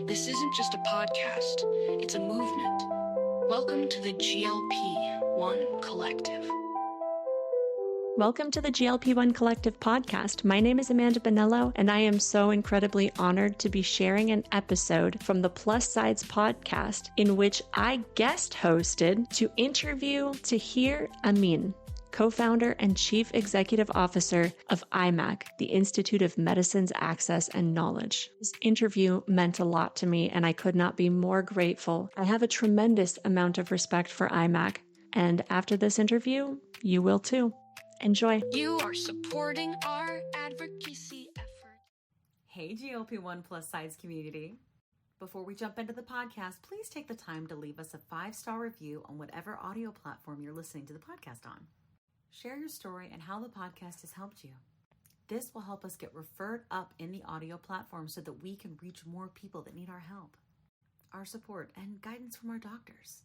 This isn't just a podcast, it's a movement. Welcome to the GLP-1 Collective. Welcome to the GLP-1 Collective podcast. My name is Amanda Bonello, and I am so incredibly honored to be sharing an episode from the Plus Sides podcast in which I guest hosted to interview Tahir Amin, co-founder and chief executive officer of IMAC, the Institute of Medicine's Access and Knowledge. This interview meant a lot to me, and I could not be more grateful. I have a tremendous amount of respect for IMAC, and after this interview, you will too. Enjoy. You are supporting our advocacy effort. Hey, GLP-1 Plus Sides community. Before we jump into the podcast, please take the time to leave us a 5-star review on whatever audio platform you're listening to the podcast on. Share your story and how the podcast has helped you. This will help us get referred up in the audio platform so that we can reach more people that need our help, our support, and guidance from our doctors.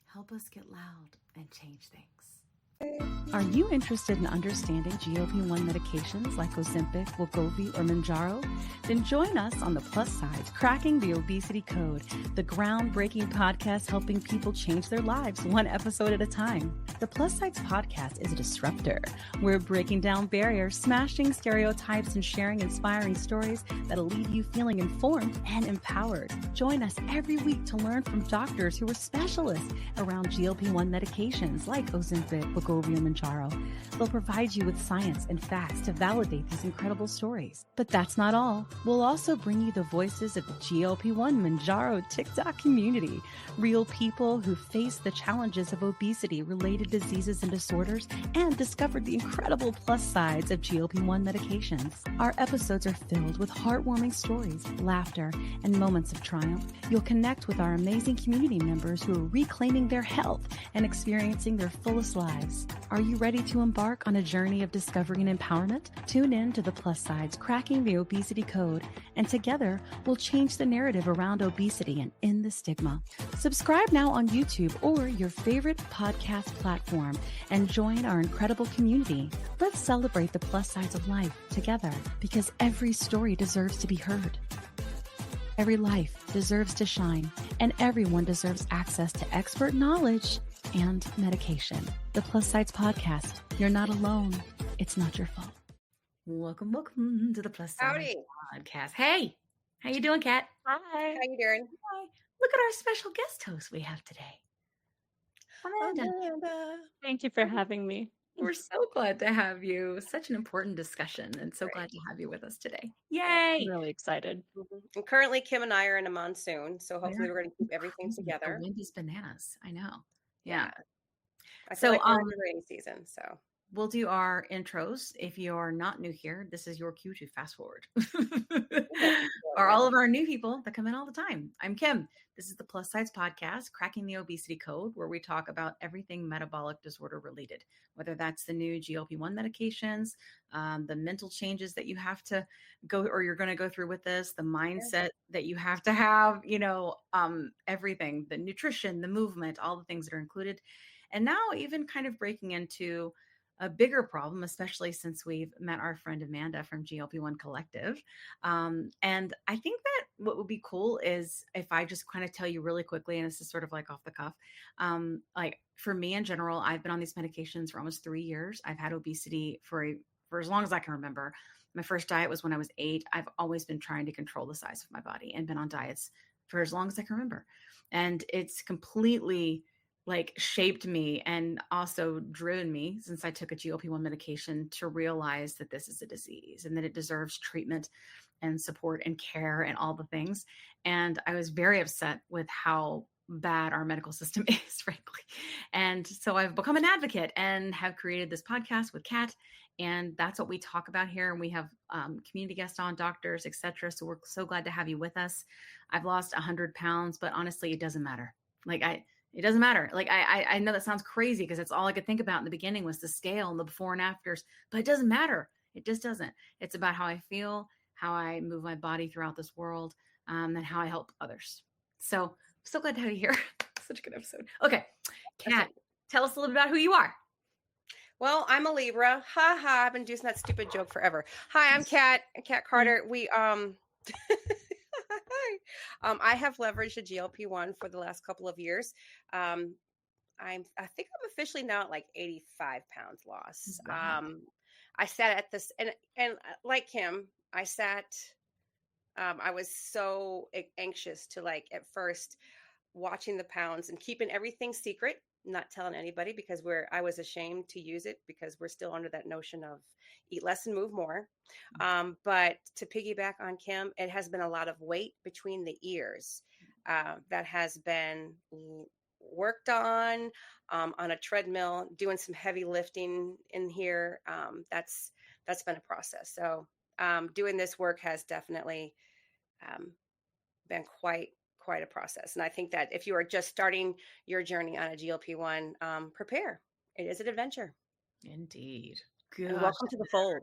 Help us get loud and change things. Are you interested in understanding GLP-1 medications like Ozempic, Wegovy, or Mounjaro? Then join us on the Plus Sides, Cracking the Obesity Code, the groundbreaking podcast helping people change their lives one episode at a time. The Plus Sides podcast is a disruptor. We're breaking down barriers, smashing stereotypes, and sharing inspiring stories that'll leave you feeling informed and empowered. Join us every week to learn from doctors who are specialists around GLP-1 medications like Ozempic, Wegovy, and Mounjaro. They'll provide you with science and facts to validate these incredible stories. But that's not all. We'll also bring you the voices of the GLP-1 Mounjaro TikTok community, real people who face the challenges of obesity-related diseases and disorders and discovered the incredible plus sides of GLP-1 medications. Our episodes are filled with heartwarming stories, laughter, and moments of triumph. You'll connect with our amazing community members who are reclaiming their health and experiencing their fullest lives. Are you ready to embark on a journey of discovery and empowerment? Tune in to the Plus Sides, Cracking the Obesity Code, and together we'll change the narrative around obesity and end the stigma. Subscribe now on YouTube or your favorite podcast platform and join our incredible community. Let's celebrate the plus sides of life together because every story deserves to be heard. Every life deserves to shine, and everyone deserves access to expert knowledge and medication. The Plus Sides podcast. You're not alone. It's not your fault. Welcome to the Plus Sides Howdy. podcast. Hey, how you doing, Kat? Hi. How you doing? Hi. Look at our special guest host we have today. Amanda. Thank you for having me. We're so glad to have you. Such an important discussion, and so glad to have you with us today. Yay! I'm really excited. And currently, Kim and I are in a monsoon, so hopefully we're going to keep everything together. The wind is bananas. I know. Yeah. I feel So, like we're in the rainy season, so. We'll do our intros. If you're not new here, this is your cue to fast forward. Or all of our new people that come in all the time. I'm Kim. This is the Plus Sides podcast, Cracking the Obesity Code, where we talk about everything metabolic disorder related, whether that's the new GLP-1 medications, the mental changes that you have to go or you're going to go through with this, the mindset that you have to have, everything, the nutrition, the movement, all the things that are included. And now even kind of breaking into a bigger problem, especially since we've met our friend Amanda from GLP-1 Collective. And I think that what would be cool is if I just kind of tell you really quickly, and this is sort of like off the cuff, like for me in general, I've been on these medications for almost 3 years. I've had obesity for as long as I can remember. My first diet was when I was 8. I've always been trying to control the size of my body and been on diets for as long as I can remember. And it's completely shaped me and also driven me since I took a GLP-1 medication to realize that this is a disease and that it deserves treatment and support and care and all the things. And I was very upset with how bad our medical system is, frankly. And so I've become an advocate and have created this podcast with Kat. And that's what we talk about here. And we have community guests on, doctors, etc. So we're so glad to have you with us. I've lost 100 pounds, but honestly, it doesn't matter. It doesn't matter. I know that sounds crazy because it's all I could think about in the beginning was the scale and the before and afters, but it doesn't matter. It just doesn't. It's about how I feel, how I move my body throughout this world, and how I help others. So glad to have you here. Such a good episode. Okay. Kat, tell us a little bit about who you are. Well, I'm a Libra. Ha ha. I've been doing that stupid joke forever. Hi, I'm Kat Carter. We, Hi. I have leveraged a GLP-1 for the last couple of years. I think I'm officially now at like 85 pounds loss. Wow. I sat at this, and like him, I sat. I was so anxious to, like, at first, watching the pounds and keeping everything secret, not telling anybody, because I was ashamed to use it because we're still under that notion of eat less and move more. But to piggyback on Kim, it has been a lot of weight between the ears that has been worked on a treadmill, doing some heavy lifting in here. That's been a process. So doing this work has definitely um, been quite a process. And I think that if you are just starting your journey on a GLP-1, prepare. It is an adventure. Indeed. And Gosh. welcome to the fold.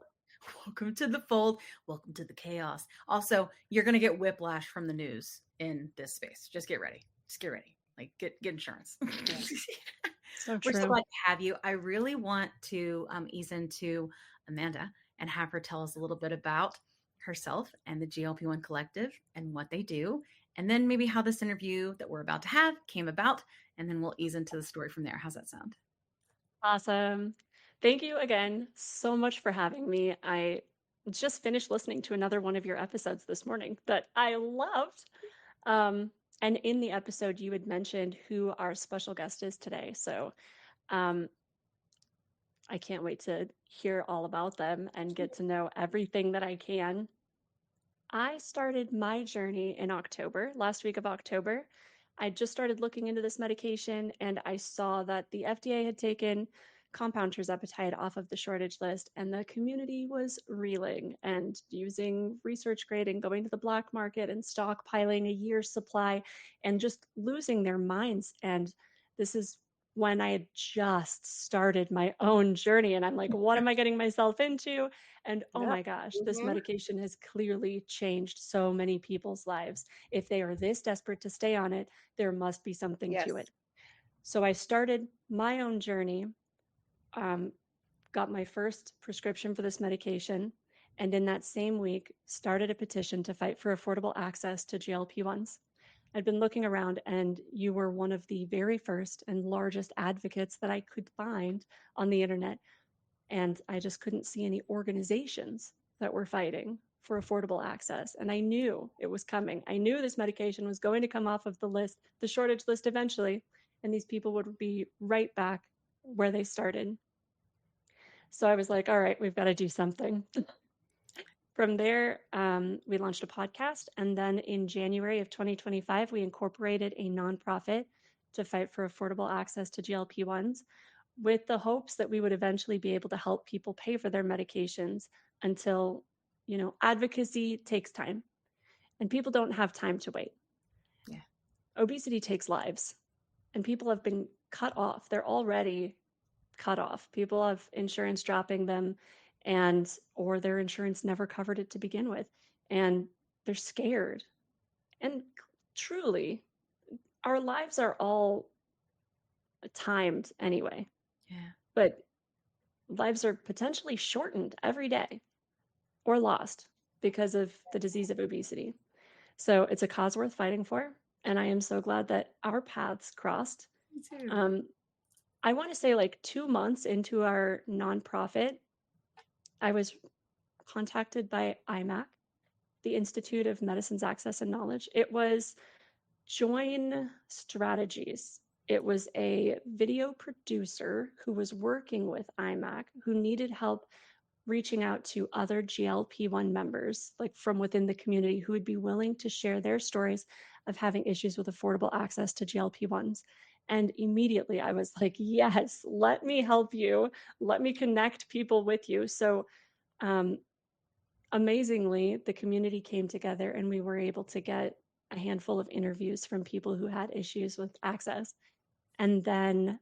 Welcome to the fold. Welcome to the chaos. Also, you're going to get whiplash from the news in this space. Just get ready. Just get ready. Like, get insurance. So We're so true. glad to have you. I really want to ease into Amanda and have her tell us a little bit about herself and the GLP-1 Collective and what they do, and then maybe how this interview that we're about to have came about, and then we'll ease into the story from there. How's that sound? Awesome. Thank you again so much for having me. I just finished listening to another one of your episodes this morning that I loved. And in the episode, you had mentioned who our special guest is today. So um, I can't wait to hear all about them and get to know everything that I can. I started my journey in October, last week of October. I just started looking into this medication and I saw that the FDA had taken compound tirzepatide off of the shortage list, and the community was reeling and using research grade and going to the black market and stockpiling a year's supply and just losing their minds. And this is when I had just started my own journey. And I'm like, what am I getting myself into? And oh Yep. my gosh, this Mhm. medication has clearly changed so many people's lives. If they are this desperate to stay on it, there must be something to Yes. it. So I started my own journey, um, got my first prescription for this medication, and in that same week, started a petition to fight for affordable access to GLP-1s. I'd been looking around, and you were one of the very first and largest advocates that I could find on the internet. And I just couldn't see any organizations that were fighting for affordable access. And I knew it was coming. I knew this medication was going to come off of the list, the shortage list eventually, and these people would be right back where they started. So I was like, all right, we've got to do something. From there, we launched a podcast. And then in January of 2025, we incorporated a nonprofit to fight for affordable access to GLP-1s, with the hopes that we would eventually be able to help people pay for their medications until, advocacy takes time and people don't have time to wait. Yeah. Obesity takes lives and people have been cut off. They're already cut off. People have insurance dropping them or their insurance never covered it to begin with. And they're scared. And truly, our lives are all timed anyway. Yeah. But lives are potentially shortened every day or lost because of the disease of obesity. So it's a cause worth fighting for. And I am so glad that our paths crossed. Me too. I want to say, like 2 months into our nonprofit, I was contacted by IMAC, the Institute of Medicine's Access and Knowledge. It was Join Strategies. It was a video producer who was working with IMAC who needed help reaching out to other GLP-1 members, like from within the community, who would be willing to share their stories of having issues with affordable access to GLP-1s. And immediately I was like, yes, let me help you. Let me connect people with you. So um, amazingly, the community came together and we were able to get a handful of interviews from people who had issues with access. And then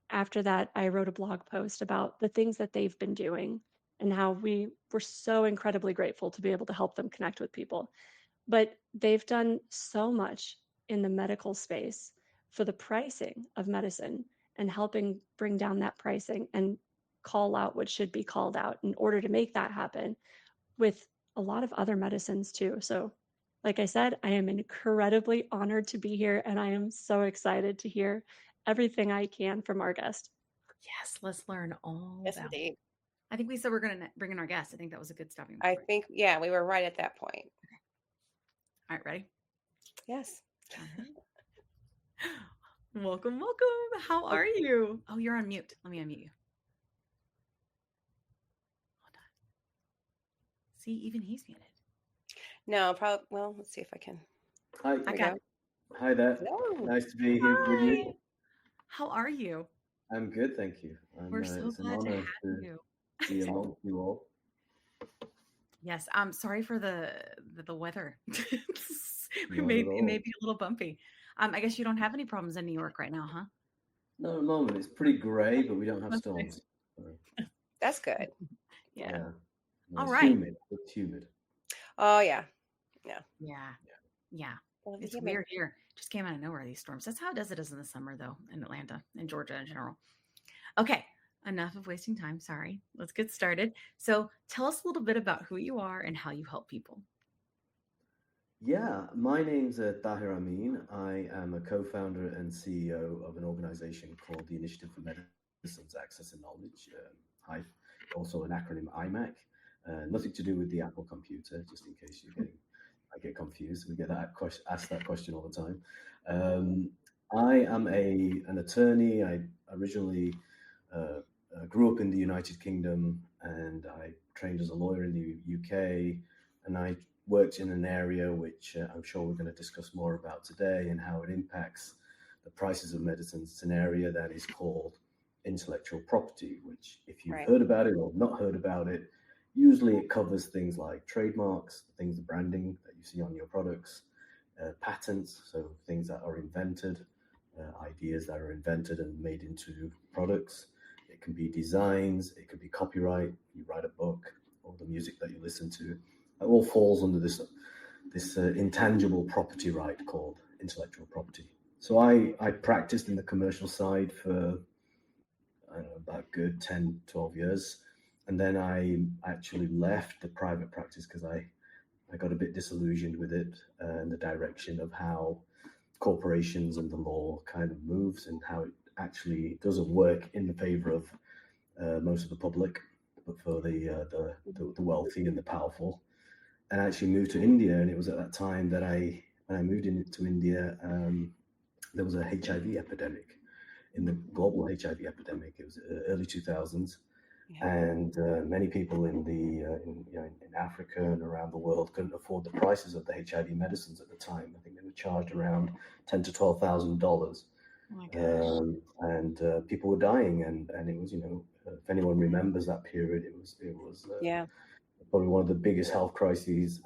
after that, I wrote a blog post about the things that they've been doing and how we were so incredibly grateful to be able to help them connect with people. But they've done so much in the medical space for the pricing of medicine and helping bring down that pricing and call out what should be called out in order to make that happen with a lot of other medicines too. So Like I said, I am incredibly honored to be here, and I am so excited to hear everything I can from our guest. Yes, let's learn all Yes, about it. indeed. I think we said we're going to bring in our guest. I think that was a good stopping I point. think, yeah, we were right at that point. All right, ready? Yes. All right. Welcome, welcome. How are you? Oh, you're on mute. Let me unmute you. Hold on. See, even he's muted. No, probably. Well, let's see if I can. Hi, I There we got go. it. hi there. Hello. Nice to be here with Hi. you. How are you? I'm good, thank you. We're so It's an glad to honor have to you. be amongst you all. Yes, I'm sorry for the weather. Not at It may all. be a little bumpy. I guess you don't have any problems in New York right now, huh? No, at the moment it's pretty grey, but we don't have That's nice. storms. So, That's good. Yeah. yeah. No, All it's right. humid. It's humid. Oh, yeah. Yeah. Yeah. Well, It's human. weird here. Just came out of nowhere, these storms. That's how it does it is in the summer, though, in Atlanta and Georgia in general. Okay. Enough of wasting time. Sorry. Let's get started. So tell us a little bit about who you are and how you help people. Yeah, my name's Tahir Amin. I am a co-founder and CEO of an organization called the Initiative for Medicines Access and Knowledge, HIVE, also an acronym IMAC. Nothing to do with the Apple computer, just in case I get confused. We get asked that question all the time. I am an attorney. I originally grew up in the United Kingdom, and I trained as a lawyer in the UK, and I worked in an area which I'm sure we're going to discuss more about today, and how it impacts the prices of medicines. It's an area that is called intellectual property, which, if you've Right. heard about it or not heard about it, usually it covers things like trademarks, things, the branding that you see on your products, patents, so things that are invented, ideas that are invented and made into products. It can be designs, it could be copyright. You write a book, or the music that you listen to. It all falls under this intangible property right called intellectual property. So I practiced in the commercial side for about good 10, 12 years. And then I actually left the private practice because I got a bit disillusioned with it and the direction of how corporations and the law kind of moves, and how it actually doesn't work in the favor of most of the public, but for the wealthy and the powerful. And I actually moved to India, and it was at that time that when I moved into India, there was a HIV epidemic, in the global HIV epidemic. It was early 2000s, Yeah. and many people in Africa and around the world couldn't afford the prices of the HIV medicines at the time. I think they were charged around $10,000 to $12,000. Oh my gosh. And people were dying, and it was, if anyone remembers that period, it was Yeah. probably one of the biggest health crises.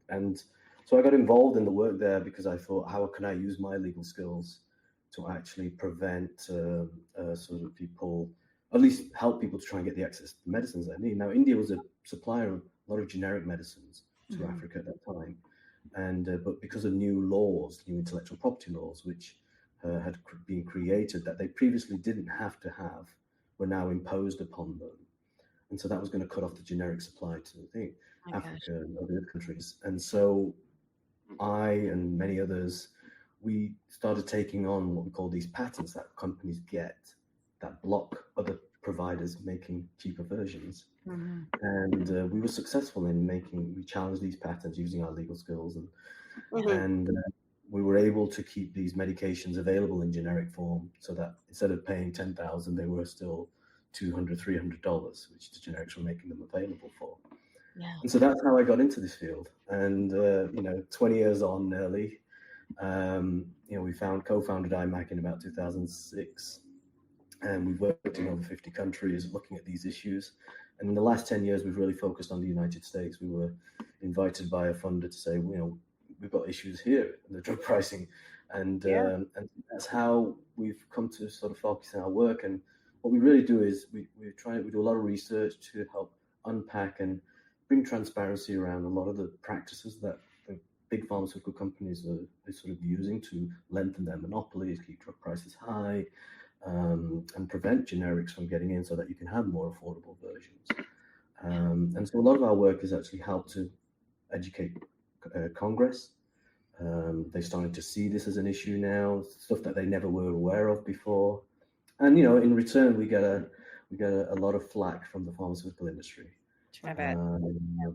And so I got involved in the work there because I thought, how can I use my legal skills to actually prevent sort of people, at least help people to try and get the access to medicines they need. Now, India was a supplier of a lot of generic medicines to Africa at that time. And but because of new laws, new intellectual property laws, which had been created that they previously didn't have to have, were now imposed upon them. And so that was going to cut off the generic supply to Africa and other countries. And so I and many others, we started taking on what we call these patents that companies get that block other providers making cheaper versions. Mm-hmm. And we were successful we challenged these patents using our legal skills, and we were able to keep these medications available in generic form, so that instead of paying $10,000, they were still $200, $300, which the generics were making them available for. Yeah. And so that's how I got into this field. And 20 years on nearly, we co-founded IMAC in about 2006, and we've worked in over 50 countries looking at these issues. And in the last 10 years, we've really focused on the United States. We were invited by a funder to say, we've got issues here in the drug pricing, and that's how we've come to sort of focus on our work. And what we really do is we do a lot of research to help unpack and bring transparency around a lot of the practices that the big pharmaceutical companies are sort of using to lengthen their monopolies, keep drug prices high, and prevent generics from getting in, so that you can have more affordable versions. And so a lot of our work is actually help to educate Congress. They're starting to see this as an issue now, stuff that they never were aware of before. And, in return, we get a lot of flack from the pharmaceutical industry. I bet.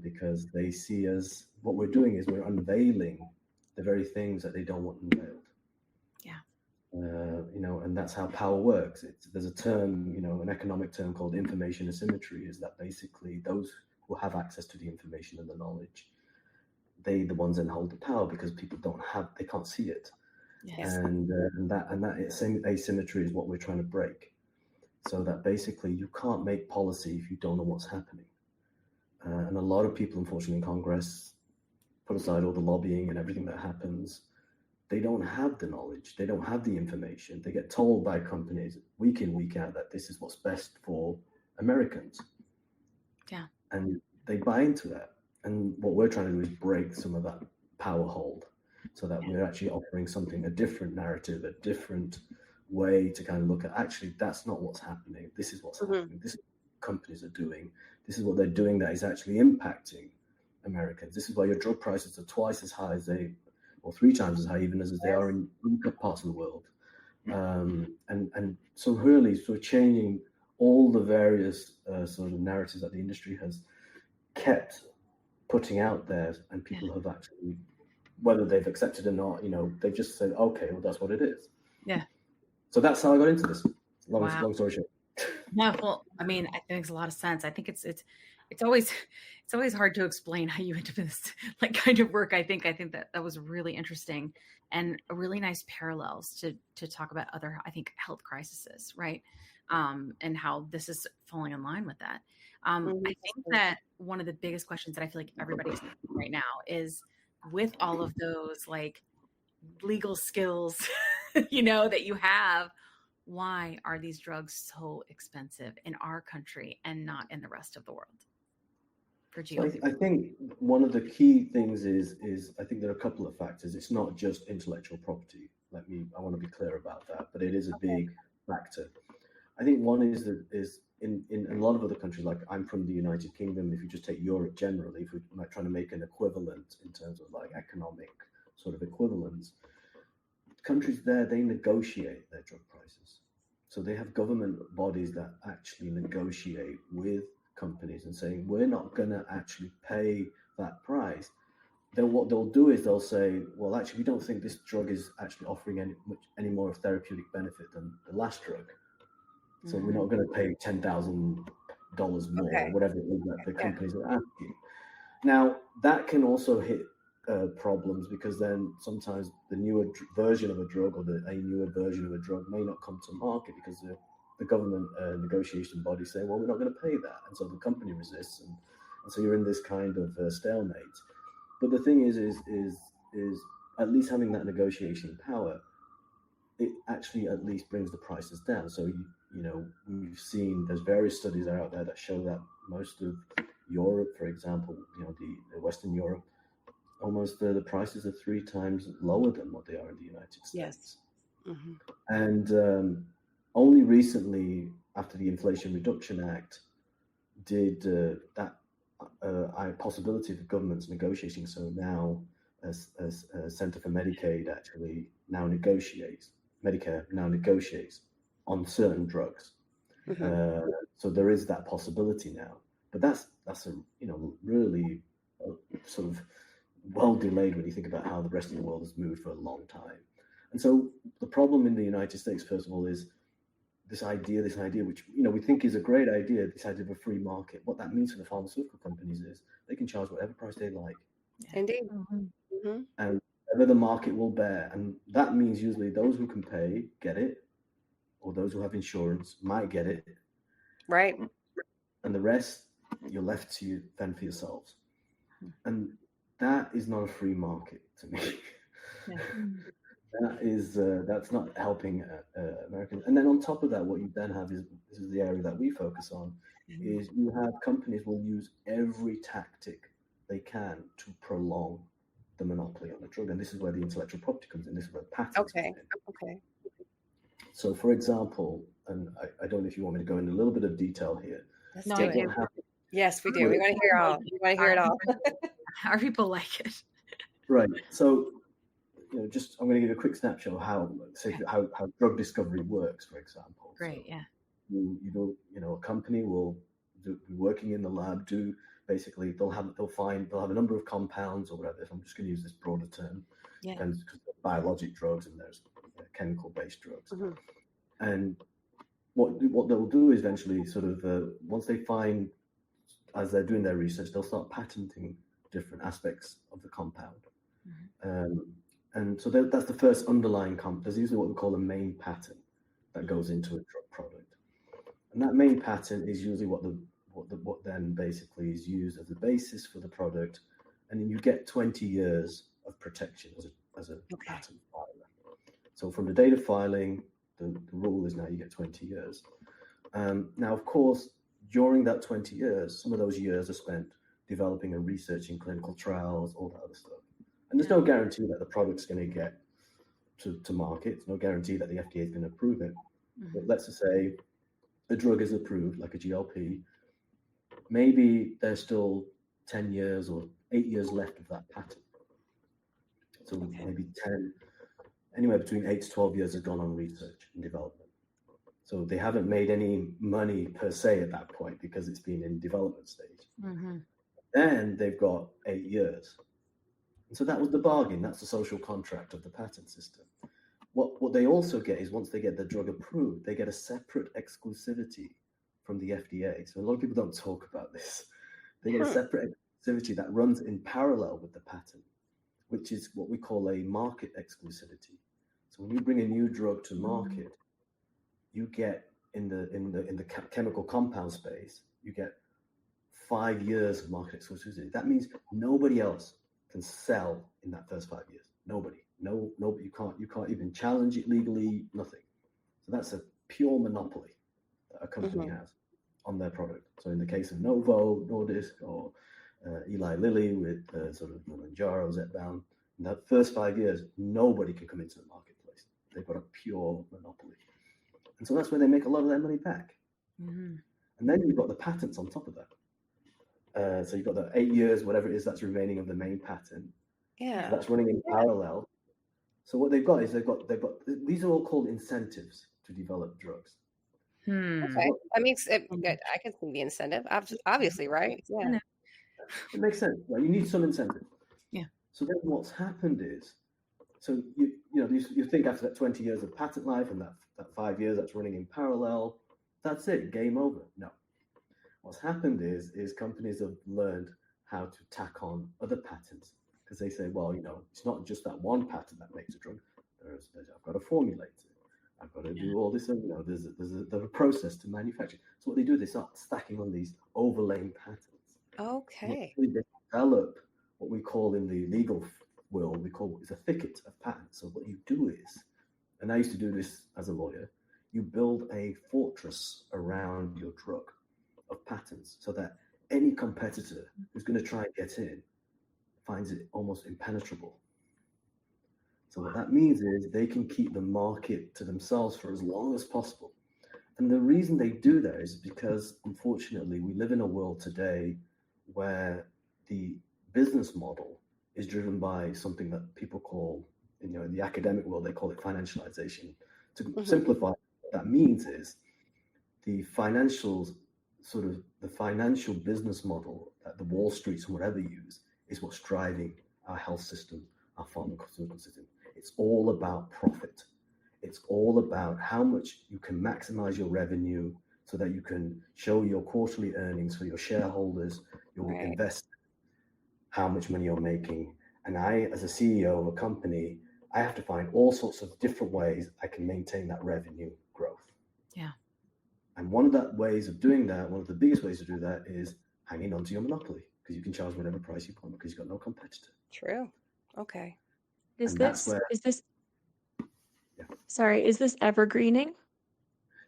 Because they see us, what we're doing is we're unveiling the very things that they don't want unveiled. Yeah. And that's how power works. There's a term, an economic term called information asymmetry, is that basically those who have access to the information and the knowledge, they the ones that hold the power, because people they can't see it. Yes. And that asymmetry is what we're trying to break. So that basically you can't make policy if you don't know what's happening. And a lot of people, unfortunately, in Congress, put aside all the lobbying and everything that happens, they don't have the knowledge. They don't have the information. They get told by companies week in, week out that this is what's best for Americans. Yeah. And they buy into that. And what we're trying to do is break some of that power hold, so that we're actually offering a different narrative, a different way to kind of look at, actually, that's not what's happening. This is what's happening. This is what companies are doing. This is what they're doing that is actually impacting Americans. This is why your drug prices are twice as high or 3 times as high, even as they are in other parts of the world. And so really, sort of changing all the various sort of narratives that the industry has kept putting out there, and people have actually, whether they've accepted or not, they've just said, okay, well, that's what it is. Yeah. So that's how I got into this. Long story short. No, well, I mean, I think it makes a lot of sense. I think it's always hard to explain how you end up in this kind of work. I think that was really interesting and a really nice parallels to talk about other, I think, health crises, right? And how this is falling in line with that. I think that one of the biggest questions that I feel like everybody's right now is, with all of those legal skills, that you have, why are these drugs so expensive in our country and not in the rest of the world? For GLP. I think one of the key things is I think there are a couple of factors. It's not just intellectual property. I want to be clear about that, but it is a big factor. I think one is in a lot of other countries, like I'm from the United Kingdom. If you just take Europe generally, if we're trying to make an equivalent in terms of economic sort of equivalence, countries there, they negotiate their drug prices. So they have government bodies that actually negotiate with companies and saying, we're not going to actually pay that price. Then what they'll do is they'll say, well, actually, we don't think this drug is actually offering any more therapeutic benefit than the last drug. So we're not going to pay $10,000 more, or whatever it is that the companies are asking. Now, that can also hit problems, because then sometimes the newer version of a drug, or a newer version of a drug, may not come to market because the government negotiation body say, well, we're not going to pay that, and so the company resists, and so you're in this kind of stalemate. But the thing is at least having that negotiation power, it actually at least brings the prices down. So we've seen there's various studies out there that show that most of Europe, for example, the Western Europe, almost the prices are 3 times lower than what they are in the United States. Yes. Mm-hmm. And only recently, after the Inflation Reduction Act, did that possibility of governments negotiating. So now, as Center for Medicaid actually now negotiates, Medicare now negotiates on certain drugs. Mm-hmm. So there is that possibility now, but that's a really sort of well delayed when you think about how the rest of the world has moved for a long time. And so the problem in the United States, first of all, is this idea, which we think is a great idea, this idea of a free market. What that means for the pharmaceutical companies is they can charge whatever price they like. Indeed. Mm-hmm. And whatever the market will bear. And that means usually those who can pay get it, or those who have insurance might get it. Right. And the rest, you're left to fend for yourselves. And that is not a free market to me. Yeah. That's not helping Americans. And then on top of that, what you then have is, this is the area that we focus on, is you have companies will use every tactic they can to prolong the monopoly on the drug. And this is where the intellectual property comes in. This is where patents come in. Okay. So, for example, and I don't know if you want me to go into a little bit of detail here. No, I do. Yes, we do. We want to hear all. We want to hear it all. Our people like it. Right. So, just I'm going to give you a quick snapshot of how drug discovery works, for example. Great. So Yeah. a company will be working in the lab. Basically they'll have a number of compounds or whatever. I'm just going to use this broader term. Yeah. Depends, because there's biologic drugs and there's chemical-based drugs. Mhm. And what they'll do is eventually sort of once they find, as they're doing their research, they'll start patenting different aspects of the compound. And so that's the first underlying there's usually what we call a main patent that goes into a drug product. And that main patent is usually what then basically is used as the basis for the product. And then you get 20 years of protection as a patent filer. So from the date of filing, the rule is now you get 20 years. Now, of course, during that 20 years, some of those years are spent developing and researching clinical trials, all that other stuff. And there's no guarantee that the product's going to get to market. There's no guarantee that the FDA is going to approve it. But let's just say a drug is approved, like a GLP, maybe there's still 10 years or 8 years left of that patent. So maybe anywhere between 8 to 12 years has gone on research and development. So they haven't made any money per se at that point because it's been in development stage. Then they've got 8 years. And so that was the bargain. That's the social contract of the patent system. What they also get is, once they get the drug approved, they get a separate exclusivity from the FDA. So a lot of people don't talk about this. They get a separate exclusivity that runs in parallel with the patent, which is what we call a market exclusivity. So when you bring a new drug to market, you get in the chemical compound space, you get 5 years of market exclusivity. That means nobody else can sell in that first 5 years. Nobody. No, you can't even challenge it legally, nothing. So that's a pure monopoly that a company has on their product. So in the case of Novo Nordisk or Eli Lilly with sort of Mounjaro, Zepbound, in that first 5 years, nobody can come into the marketplace. They've got a pure monopoly. And so that's where they make a lot of their money back. And then you've got the patents on top of that. So you've got the 8 years, whatever it is that's remaining of the main patent. Yeah. That's running in parallel. So what they've got is they've got these are all called incentives to develop drugs. Okay. That makes it good. I can see the incentive. Obviously, right? Yeah. It makes sense. Right? You need some incentive. Yeah. So then what's happened is, so you think after that 20 years of patent life and that 5 years that's running in parallel, that's it, game over. No. What's happened is companies have learned how to tack on other patents, because they say, well, it's not just that one patent that makes a drug. I've got to formulate it. I've got to do all this. There's a process to manufacture. So what they do, they start stacking on these overlaying patents. Okay. They develop what we call in the legal world, it's a thicket of patents. So what you do is, and I used to do this as a lawyer, you build a fortress around your drug of patents so that any competitor who's going to try and get in finds it almost impenetrable. So what that means is they can keep the market to themselves for as long as possible. And the reason they do that is because, unfortunately, we live in a world today where the business model is driven by something that people call, in the academic world, they call it financialization. To simplify, what that means is the financial business model that the Wall Streets and whatever use is what's driving our health system, our pharmaceutical system. It's all about profit. It's all about how much you can maximize your revenue so that you can show your quarterly earnings for your shareholders, your investors, how much money you're making. And I, as a CEO of a company, I have to find all sorts of different ways I can maintain that revenue growth. Yeah. And one of the ways of doing that, one of the biggest ways to do that, is hanging on to your monopoly, because you can charge whatever price you want because you've got no competitor. True. Okay. Is this evergreening?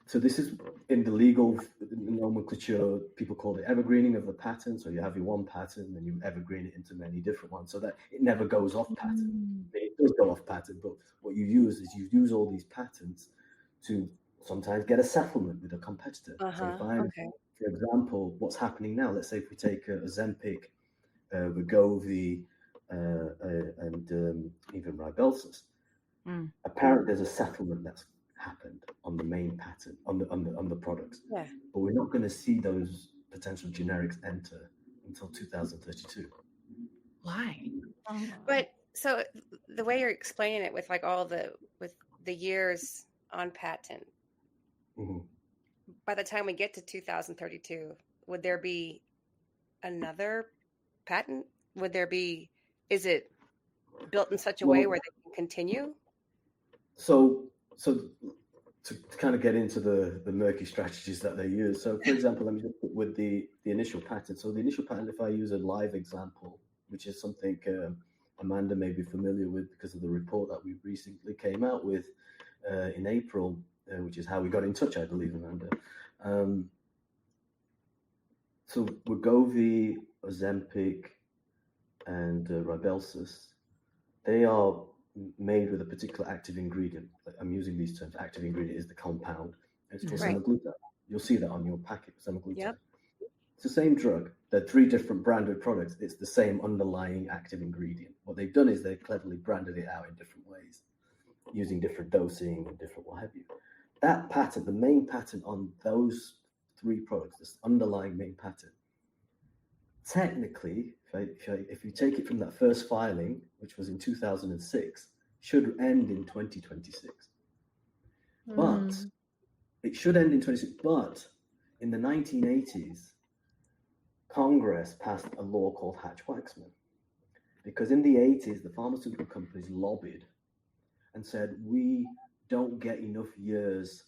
So this is in the legal nomenclature, people call it evergreening of the patent. So you have your one patent and you evergreen it into many different ones so that it never goes off patent. It does go off patent, but what you use all these patents to sometimes get a settlement with a competitor. So if for example, what's happening now, let's say if we take Ozempic, Wegovy, and even Ribelsis. Mm. Apparently, there's a settlement that's happened on the main patent on the products, Yeah. but we're not going to see those potential generics enter until 2032. Why? But so the way you're explaining it with like with the years on patent, Mhm. by the time we get to 2032, would there be another patent? Is it built in such a way Well, where they can continue? so to kind of get into the murky strategies that they use. So, for example, let me just put with the initial patent. So, the initial patent, if I use a live example, which is something Amanda may be familiar with because of the report that we recently came out with in April, which is how we got in touch, I believe, Amanda. So, Wegovy, Ozempic, and Ribelsis, they are made with a particular active ingredient. I'm using these terms. Active ingredient is the compound. It's called Right. semaglutide. You'll see that on your packet, semaglutide. Yep. It's the same drug. They're 3 different branded products. It's the same underlying active ingredient. What they've done is they've cleverly branded it out in different ways, using different dosing and different what have you. That patent, the main patent on those 3 products, this underlying main patent, technically, if you take it from that first filing, which was in 2006, should end in 2026. But it should end in 26. But in the 1980s, Congress passed a law called Hatch-Waxman, because in the 80s, the pharmaceutical companies lobbied and said, we don't get enough years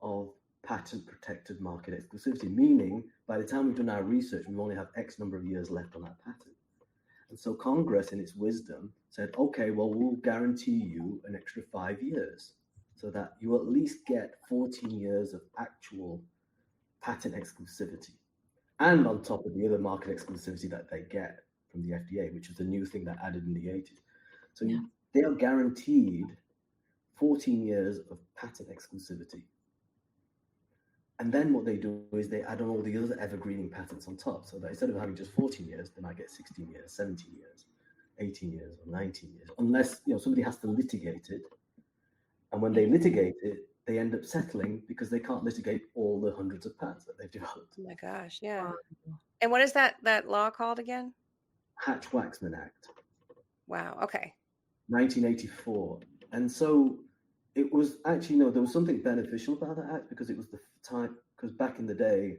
of patent protected market exclusivity, meaning by the time we've done our research, we only have X number of years left on that patent. And so Congress, in its wisdom, said, okay, well, we'll guarantee you an extra 5 years so that you at least get 14 years of actual patent exclusivity. And on top of the other market exclusivity that they get from the FDA, which is a new thing that added in the 80s. So they are guaranteed 14 years of patent exclusivity. And then what they do is they add on all the other evergreening patents on top. So that instead of having just 14 years, they might get 16 years, 17 years, 18 years, or 19 years, unless somebody has to litigate it. And when they litigate it, they end up settling because they can't litigate all the hundreds of patents that they've developed. Oh my gosh, yeah. And what is that law called again? Hatch-Waxman Act. Wow. Okay. 1984. And so it was actually, there was something beneficial about that act because it was the time, because back in the day,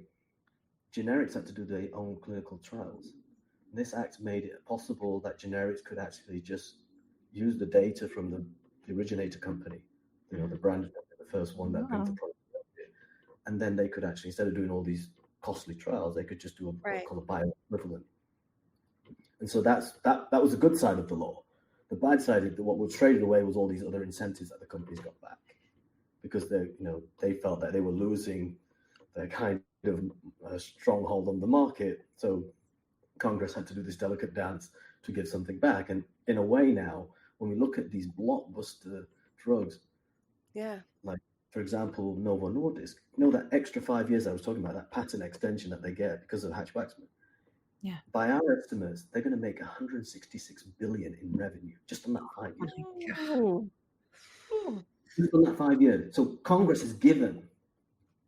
generics had to do their own clinical trials. And this act made it possible that generics could actually just use the data from the originator company, the brand, the first one that brings the product. And then they could actually, instead of doing all these costly trials, they could just do what's called a bioequivalent. And so that was the good side of the law. The bad side is that what was traded away was all these other incentives that the companies got back, because they felt that they were losing their kind of stronghold on the market. So Congress had to do this delicate dance to give something back. And in a way now, when we look at these blockbuster drugs, like, for example, Novo Nordisk, that extra 5 years I was talking about, that patent extension that they get because of Hatch-Waxman. Yeah. By our estimates, they're going to make 166 billion in revenue just on that 5 years. Just on that 5 years. So Congress has given.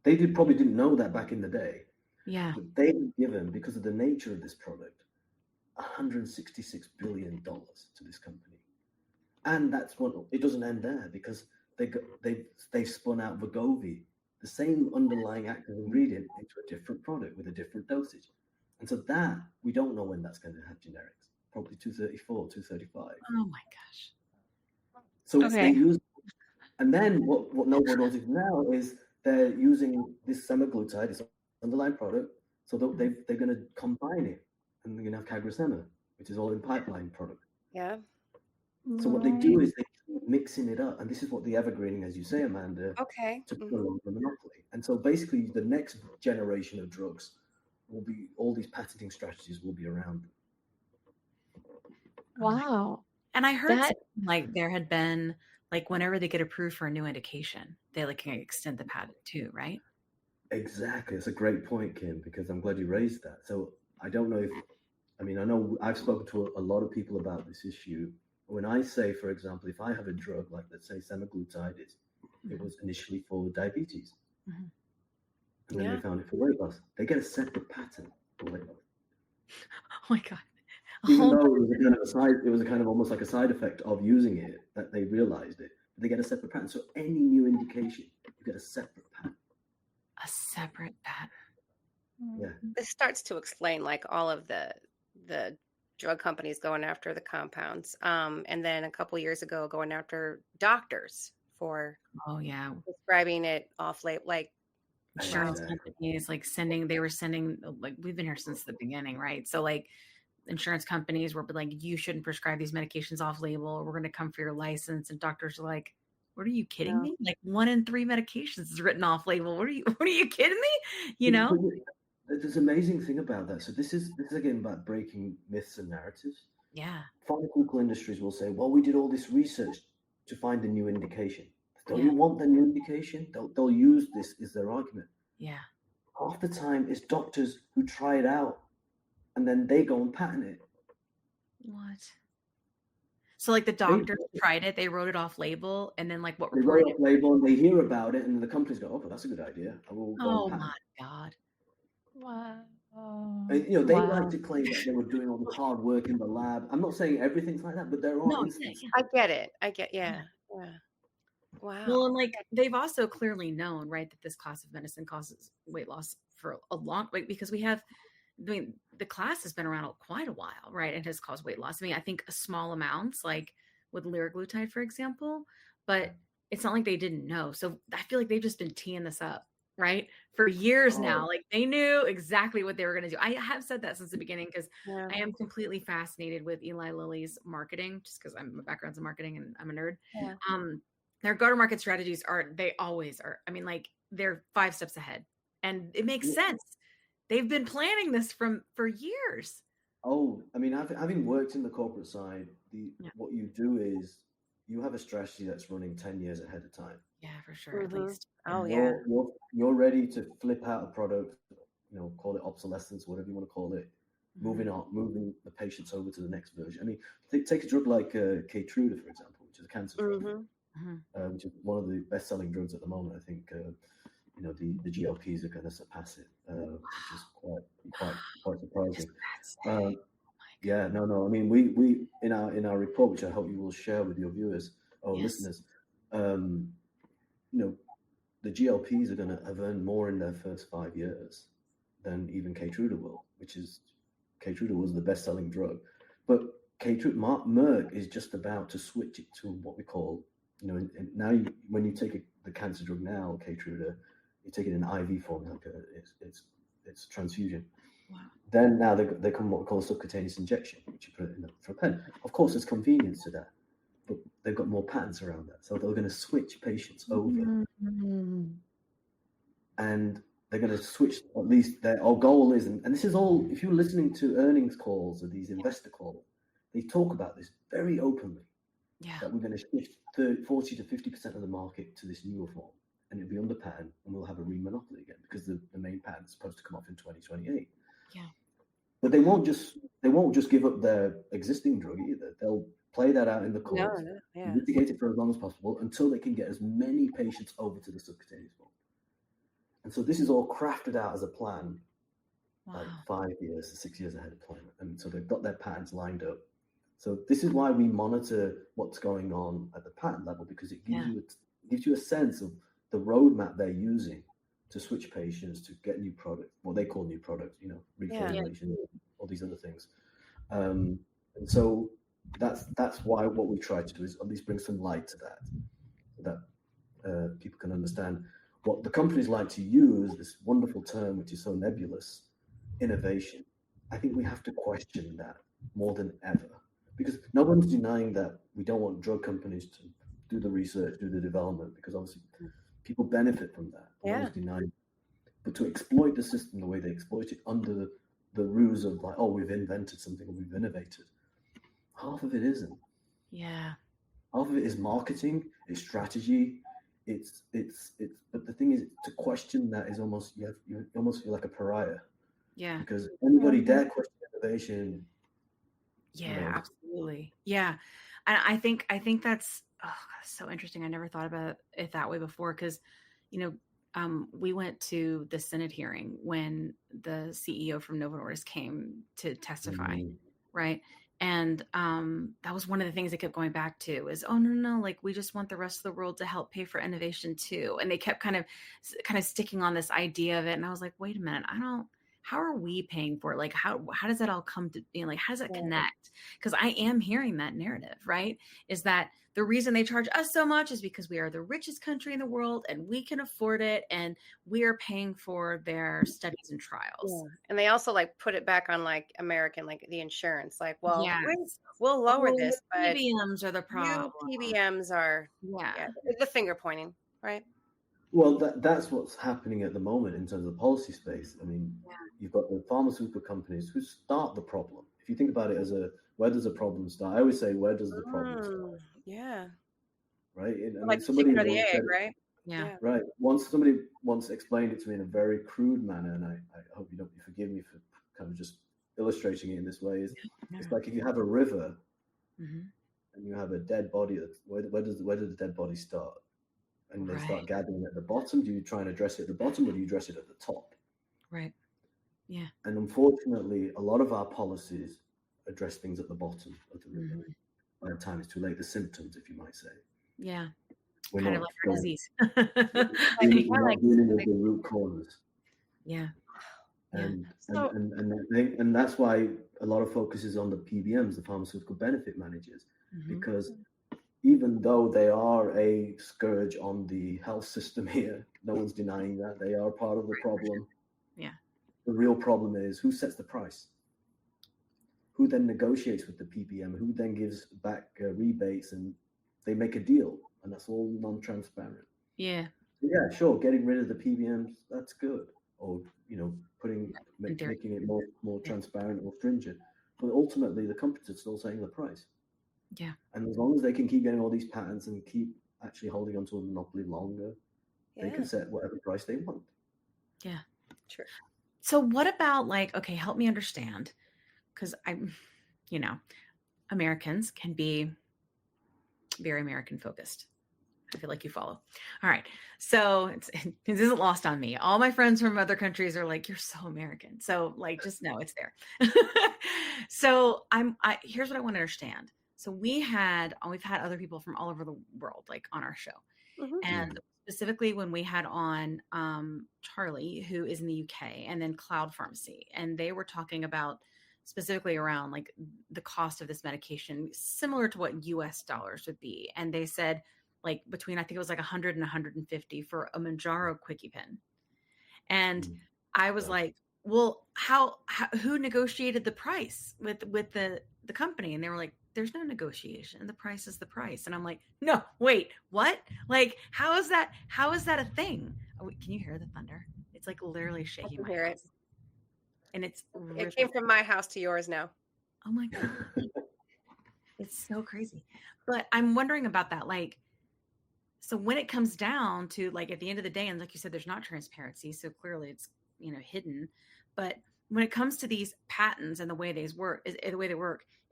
They probably didn't know that back in the day. Yeah. But they've given, because of the nature of this product, $166 billion to this company. And that's what it doesn't end there, because they've spun out Wegovy, the same underlying active ingredient, into a different product with a different dosage. And so that, we don't know when that's going to have generics. Probably 234, 235. Oh my gosh. So they use, and then what Novo Nordisk now is they're using this semaglutide, this underlying product, so they're going to combine it, and they're going to have CagriSema, which is all in pipeline product. Yeah. So what they do is they keep mixing it up, and this is what the evergreening, as you say, Amanda, to prolong the monopoly. And so basically, the next generation of drugs will be, all these patenting strategies will be around. Wow. And I heard like there had been, like, whenever they get approved for a new indication, they can extend the patent too, right? Exactly. It's a great point, Kim, because I'm glad you raised that. So I don't know if I mean, I know I've spoken to a lot of people about this issue. When I say, for example, if I have a drug like, let's say, semaglutide, it was initially for diabetes, Mhm. and then Yeah. they found it for weight loss. They get a separate patent for weight loss, Oh my God. even Oh, though it was a kind of it was a kind of almost like a side effect of using it that they realized it. But they get a separate patent. So any new indication, you get a separate patent. a separate patent. Yeah. This starts to explain like all of the drug companies going after the compounds. And then a couple years ago going after doctors for Oh yeah. prescribing it off label. Like, Insurance Exactly. companies like they were sending, like, we've been here since the beginning, right? So like insurance companies were like, you shouldn't prescribe these medications off label. We're going to come for your license. And doctors are like, what are you kidding No. me? Like 1 in 3 medications is written off label. What are you kidding me? You know? There's an amazing thing about that. So this is again about breaking myths and narratives. Yeah. Pharmaceutical industries will say, well, we did all this research to find a new indication. Don't Yeah. you want the new indication? They'll use this as their argument. Yeah. Half the time it's doctors who try it out and then they go and patent it. What? So like the doctors tried it, they wrote it off label, and then like what They reported? write off label and they hear about it, and the companies go, "Oh, well, that's a good idea. I will go Oh and patent." my God. Wow. And, you know, they like to claim that they were doing all this hard work in the lab. I'm not saying everything's like that, but there are No, instances. I get it. Yeah. Wow. Well, and like they've also clearly known, right, that this class of medicine causes weight loss for a long way, because the class has been around quite a while, right? It has caused weight loss. I mean, I think small amounts, like with liraglutide, for example, but it's not like they didn't know. So I feel like they've just been teeing this up, right, for years now. Like they knew exactly what they were going to do. I have said that since the beginning because I am completely fascinated with Eli Lilly's marketing, just because my background's in marketing and I'm a nerd. Yeah. Their go-to-market strategies they always are. I mean, like they're 5 steps ahead, and it makes sense. They've been planning this for years. Oh, I mean, having worked in the corporate side, what you do is you have a strategy that's running 10 years ahead of time. Yeah, for sure. At least. Oh, You're ready to flip out a product, you know, call it obsolescence, whatever you want to call it, moving the patients over to the next version. I mean, take a drug like Keytruda, for example, which is a cancer drug, which is one of the best-selling drugs at the moment. I think you know, the GLPs are going to surpass it, which is quite surprising. Yeah, no. I mean, we in our report, which I hope you will share with your viewers or listeners, you know, the GLPs are going to have earned more in their first 5 years than even Keytruda will, Keytruda was the best-selling drug, but Merck is just about to switch it to what we call, you know, now when you take the cancer drug now, Keytruda, you take it in IV form, like it's transfusion. Wow. Then now they come what we call a subcutaneous injection, which you put it in for a pen. Of course, there's convenience to that, but they've got more patents around that, so they're going to switch patients over, and they're going to switch. At least our goal is, and this is all. If you're listening to earnings calls or these investor calls, they talk about this very openly. Yeah. That we're going to shift 40 to 50% of the market to this newer form, and it'll be under patent, and we'll have a re-monopoly again because the main patent is supposed to come off in 2028. Yeah. But they won't just give up their existing drug either. They'll play that out in the courts, litigate it for as long as possible until they can get as many patients over to the subcutaneous form. And so this is all crafted out as a plan, like 5 years to 6 years ahead of plan. And so they've got their patents lined up. So this is why we monitor what's going on at the patent level, because it gives you a sense of the roadmap they're using to switch patients, to get new products, what they call new products, you know, reformulation, all these other things. And so that's why what we try to do is at least bring some light to that, so that people can understand what the companies like to use, this wonderful term, which is so nebulous, innovation. I think we have to question that more than ever, because no one's denying that we don't want drug companies to do the research, do the development, because obviously people benefit from that. No one's denying. But to exploit the system the way they exploit it under the ruse of like, oh, we've invented something or we've innovated, half of it isn't. Yeah. Half of it is marketing, it's strategy, it's but the thing is, to question that is almost, you almost feel like a pariah. Yeah. Because anybody dare question innovation. Yeah, absolutely. Yeah. And I think that's so interesting. I never thought about it that way before because, we went to the Senate hearing when the CEO from Novo Nordisk came to testify, right? And that was one of the things they kept going back to is, oh no, like we just want the rest of the world to help pay for innovation too. And they kept kind of sticking on this idea of it. And I was like, wait a minute, how are we paying for it? Like, how does that all come to like, how does that connect? Because I am hearing that narrative, right? Is that the reason they charge us so much is because we are the richest country in the world and we can afford it. And we are paying for their studies and trials. Yeah. And they also like put it back on like American, like the insurance, like, well, Yes. we'll lower this, but PBMs are the problem. PBMs are the finger pointing, right? Well, that's what's happening at the moment in terms of the policy space. I mean, you've got the pharmaceutical companies who start the problem. If you think about it as where does the problem start? I always say, where does the problem start? Yeah. Right? Like the chicken or the egg, right? Yeah. Right. Somebody once explained it to me in a very crude manner, and I hope you forgive me for kind of just illustrating it in this way. It's like if you have a river and you have a dead body, where does the dead body start? And they start gathering at the bottom. Do you try and address it at the bottom, or do you address it at the top? Right. Yeah. And unfortunately, a lot of our policies address things at the bottom of the river. By the time it's too late, the symptoms, if you might say. Yeah. We're kind not of like a disease. we're not dealing with the root causes. Yeah. And that's why a lot of focus is on the PBMs, the pharmaceutical benefit managers, because even though they are a scourge on the health system here, no one's denying that they are part of the problem. Yeah. The real problem is who sets the price? Who then negotiates with the PBM? Who then gives back rebates and they make a deal? And that's all non-transparent. Yeah. Yeah, sure. Getting rid of the PBMs, that's good. Or, making it more transparent or stringent. But ultimately, the companies are still setting the price. Yeah. And as long as they can keep getting all these patents and keep actually holding onto a monopoly longer, they can set whatever price they want. Yeah. Sure. So what about okay, help me understand. Because Americans can be very American focused. I feel like you follow. All right. So this isn't lost on me. All my friends from other countries are like, you're so American. So just know it's there. So here's what I want to understand. So we've had other people from all over the world, on our show. And specifically when we had on Charlie, who is in the UK, and then Cloud Pharmacy, and they were talking about specifically around the cost of this medication, similar to what US dollars would be. And they said between, I think it was 100 and 150 for a Mounjaro quickie pen. And I was like, well, who negotiated the price with the company? And they were like, there's no negotiation. The price is the price. And I'm like, no, wait, what? How is that a thing? Oh, wait, can you hear the thunder? It's literally shaking my house. It. And it came from my house to yours now. Oh my God. It's so crazy. But I'm wondering about that. So when it comes down to at the end of the day, and like you said, there's not transparency. So clearly it's, hidden. But when it comes to these patents and the way they work,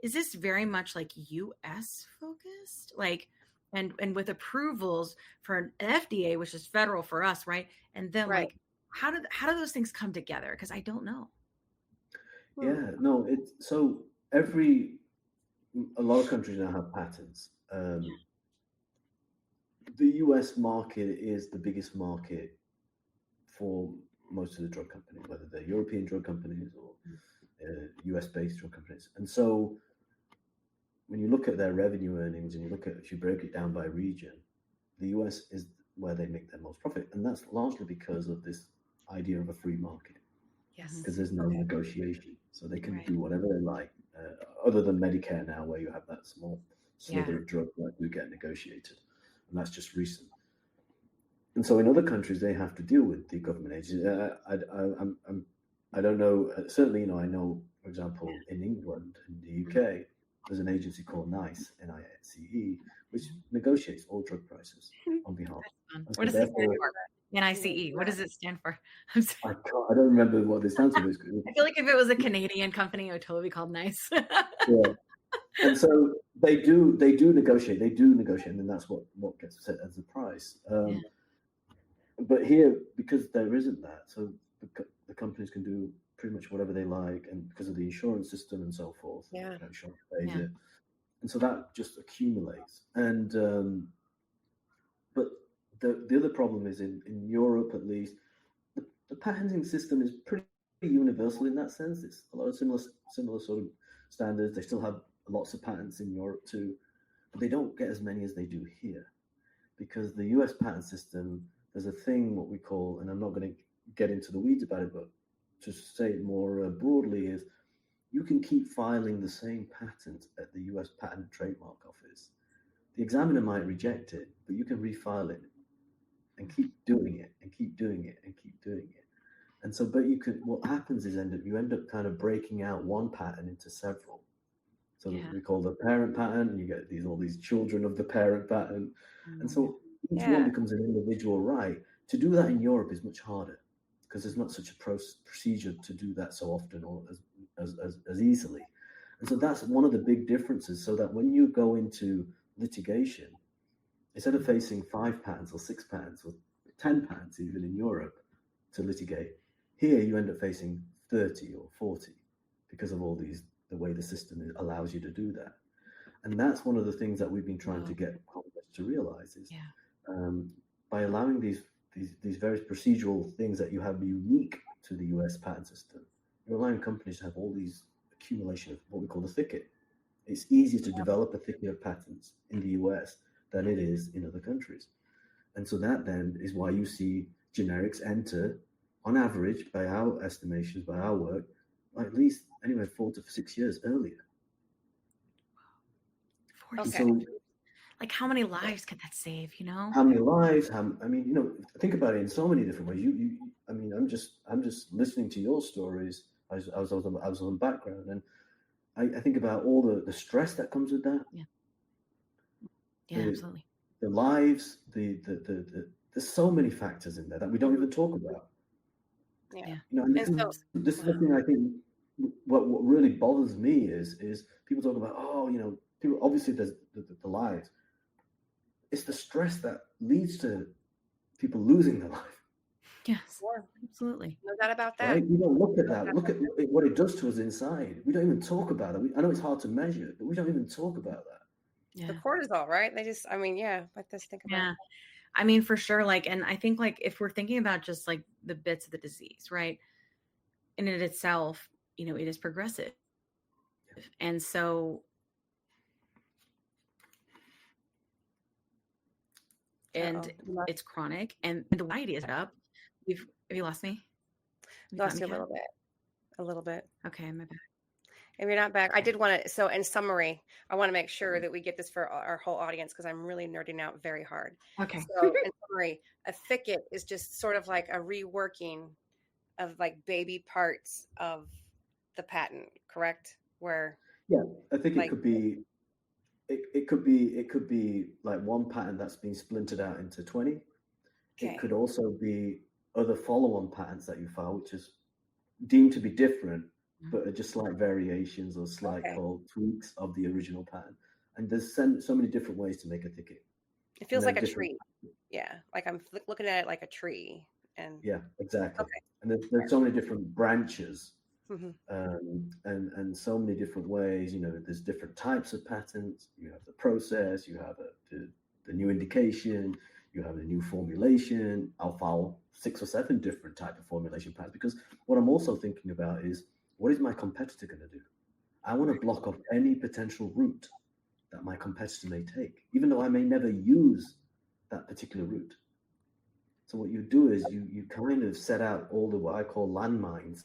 is this very much US focused? And with approvals for an FDA, which is federal for us, right? And then how do those things come together? Because I don't know. Yeah, no, it's so a lot of countries now have patents. The US market is the biggest market for most of the drug companies, whether they're European drug companies or US-based drug companies. And so when you look at their revenue earnings and if you break it down by region, the US is where they make their most profit. And that's largely because of this idea of a free market. Yes. Because there's no negotiation. So they can do whatever they like, other than Medicare now, where you have that small slither of drugs that do get negotiated. And that's just recent. And so in other countries, they have to deal with the government agencies. I don't know. Certainly, I know, for example, in England, in the UK, there's an agency called NICE, NICE, which negotiates all drug prices on behalf. What does it stand for? NICE. What does it stand for? I don't remember what they stand for. I feel like if it was a Canadian company, it would totally be called NICE. Yeah. And so they do negotiate, and then that's what gets set as the price. But here, because there isn't that, so the companies can do pretty much whatever they like, and because of the insurance system and so forth, insurance pays it, and so that just accumulates. And but the other problem is in Europe, at least, the patenting system is pretty universal in that sense. It's a lot of similar sort of standards. They still have lots of patents in Europe too, but they don't get as many as they do here, because the US patent system, there's a thing what we call, and I'm not going to get into the weeds about it, but to say it more broadly, is you can keep filing the same patent at the US Patent and Trademark Office. The examiner might reject it, but you can refile it and keep doing it and keep doing it and keep doing it. And so, but what happens is you end up kind of breaking out one patent into several. So we call the parent patent, and you get all these children of the parent patent. And so each one becomes an individual right. To do that in Europe is much harder, because there's not such a procedure to do that so often or as easily. And so that's one of the big differences, so that when you go into litigation, instead of facing 5 patents or 6 patents or 10 patents even in Europe to litigate, here you end up facing 30 or 40 because of all the way the system allows you to do that. And that's one of the things that we've been trying to get Congress to realize is by allowing these various procedural things that you have unique to the US patent system, you're allowing companies to have all these accumulation of what we call the thicket. It's easier to develop a thicket of patents in the US than it is in other countries. And so that then is why you see generics enter, on average, by our estimations, by our work, at least anywhere 4 to 6 years earlier. So, like, how many lives could that save? How many lives? Think about it in so many different ways. I'm just listening to your stories. I was on background, and I think about all the stress that comes with that. Absolutely. The lives, there's so many factors in there that we don't even talk about. This is the thing I think. What really bothers me is people talk about, people, obviously there's the lives. It's the stress that leads to people losing their life. Yes, absolutely. No doubt about that. Right? We don't look at that. Look at what it does to us inside. We don't even talk about it. I know it's hard to measure, but we don't even talk about that. The cortisol, right? They just, like this. Think about it. For sure. And I think if we're thinking about just the bits of the disease, right? In it itself, it is progressive. And so, it's chronic, and the anxiety is up. Have you lost me? Lost you a little bit. Okay, I'm back. If you're not back, I did want to. So, in summary, I want to make sure that we get this for our whole audience, because I'm really nerding out very hard. Okay. So, in summary, a thicket is just sort of like a reworking of baby parts of the patent, correct? Where I think it could be. It could be like one patent that's been splintered out into 20. Okay. It could also be other follow-on patents that you file, which is deemed to be different, but are just slight variations or slight called tweaks of the original patent. And there's so many different ways to make a thicket. It feels like a tree. Yeah, like I'm looking at it like a tree. And exactly. Okay. And there's so many different branches. And so many different ways. There's different types of patents. You have the process, you have the new indication, you have a new formulation. I'll file 6 or 7 different type of formulation patents, because what I'm also thinking about is, what is my competitor going to do? I want to block off any potential route that my competitor may take, even though I may never use that particular route. So what you do is you kind of set out all the what I call landmines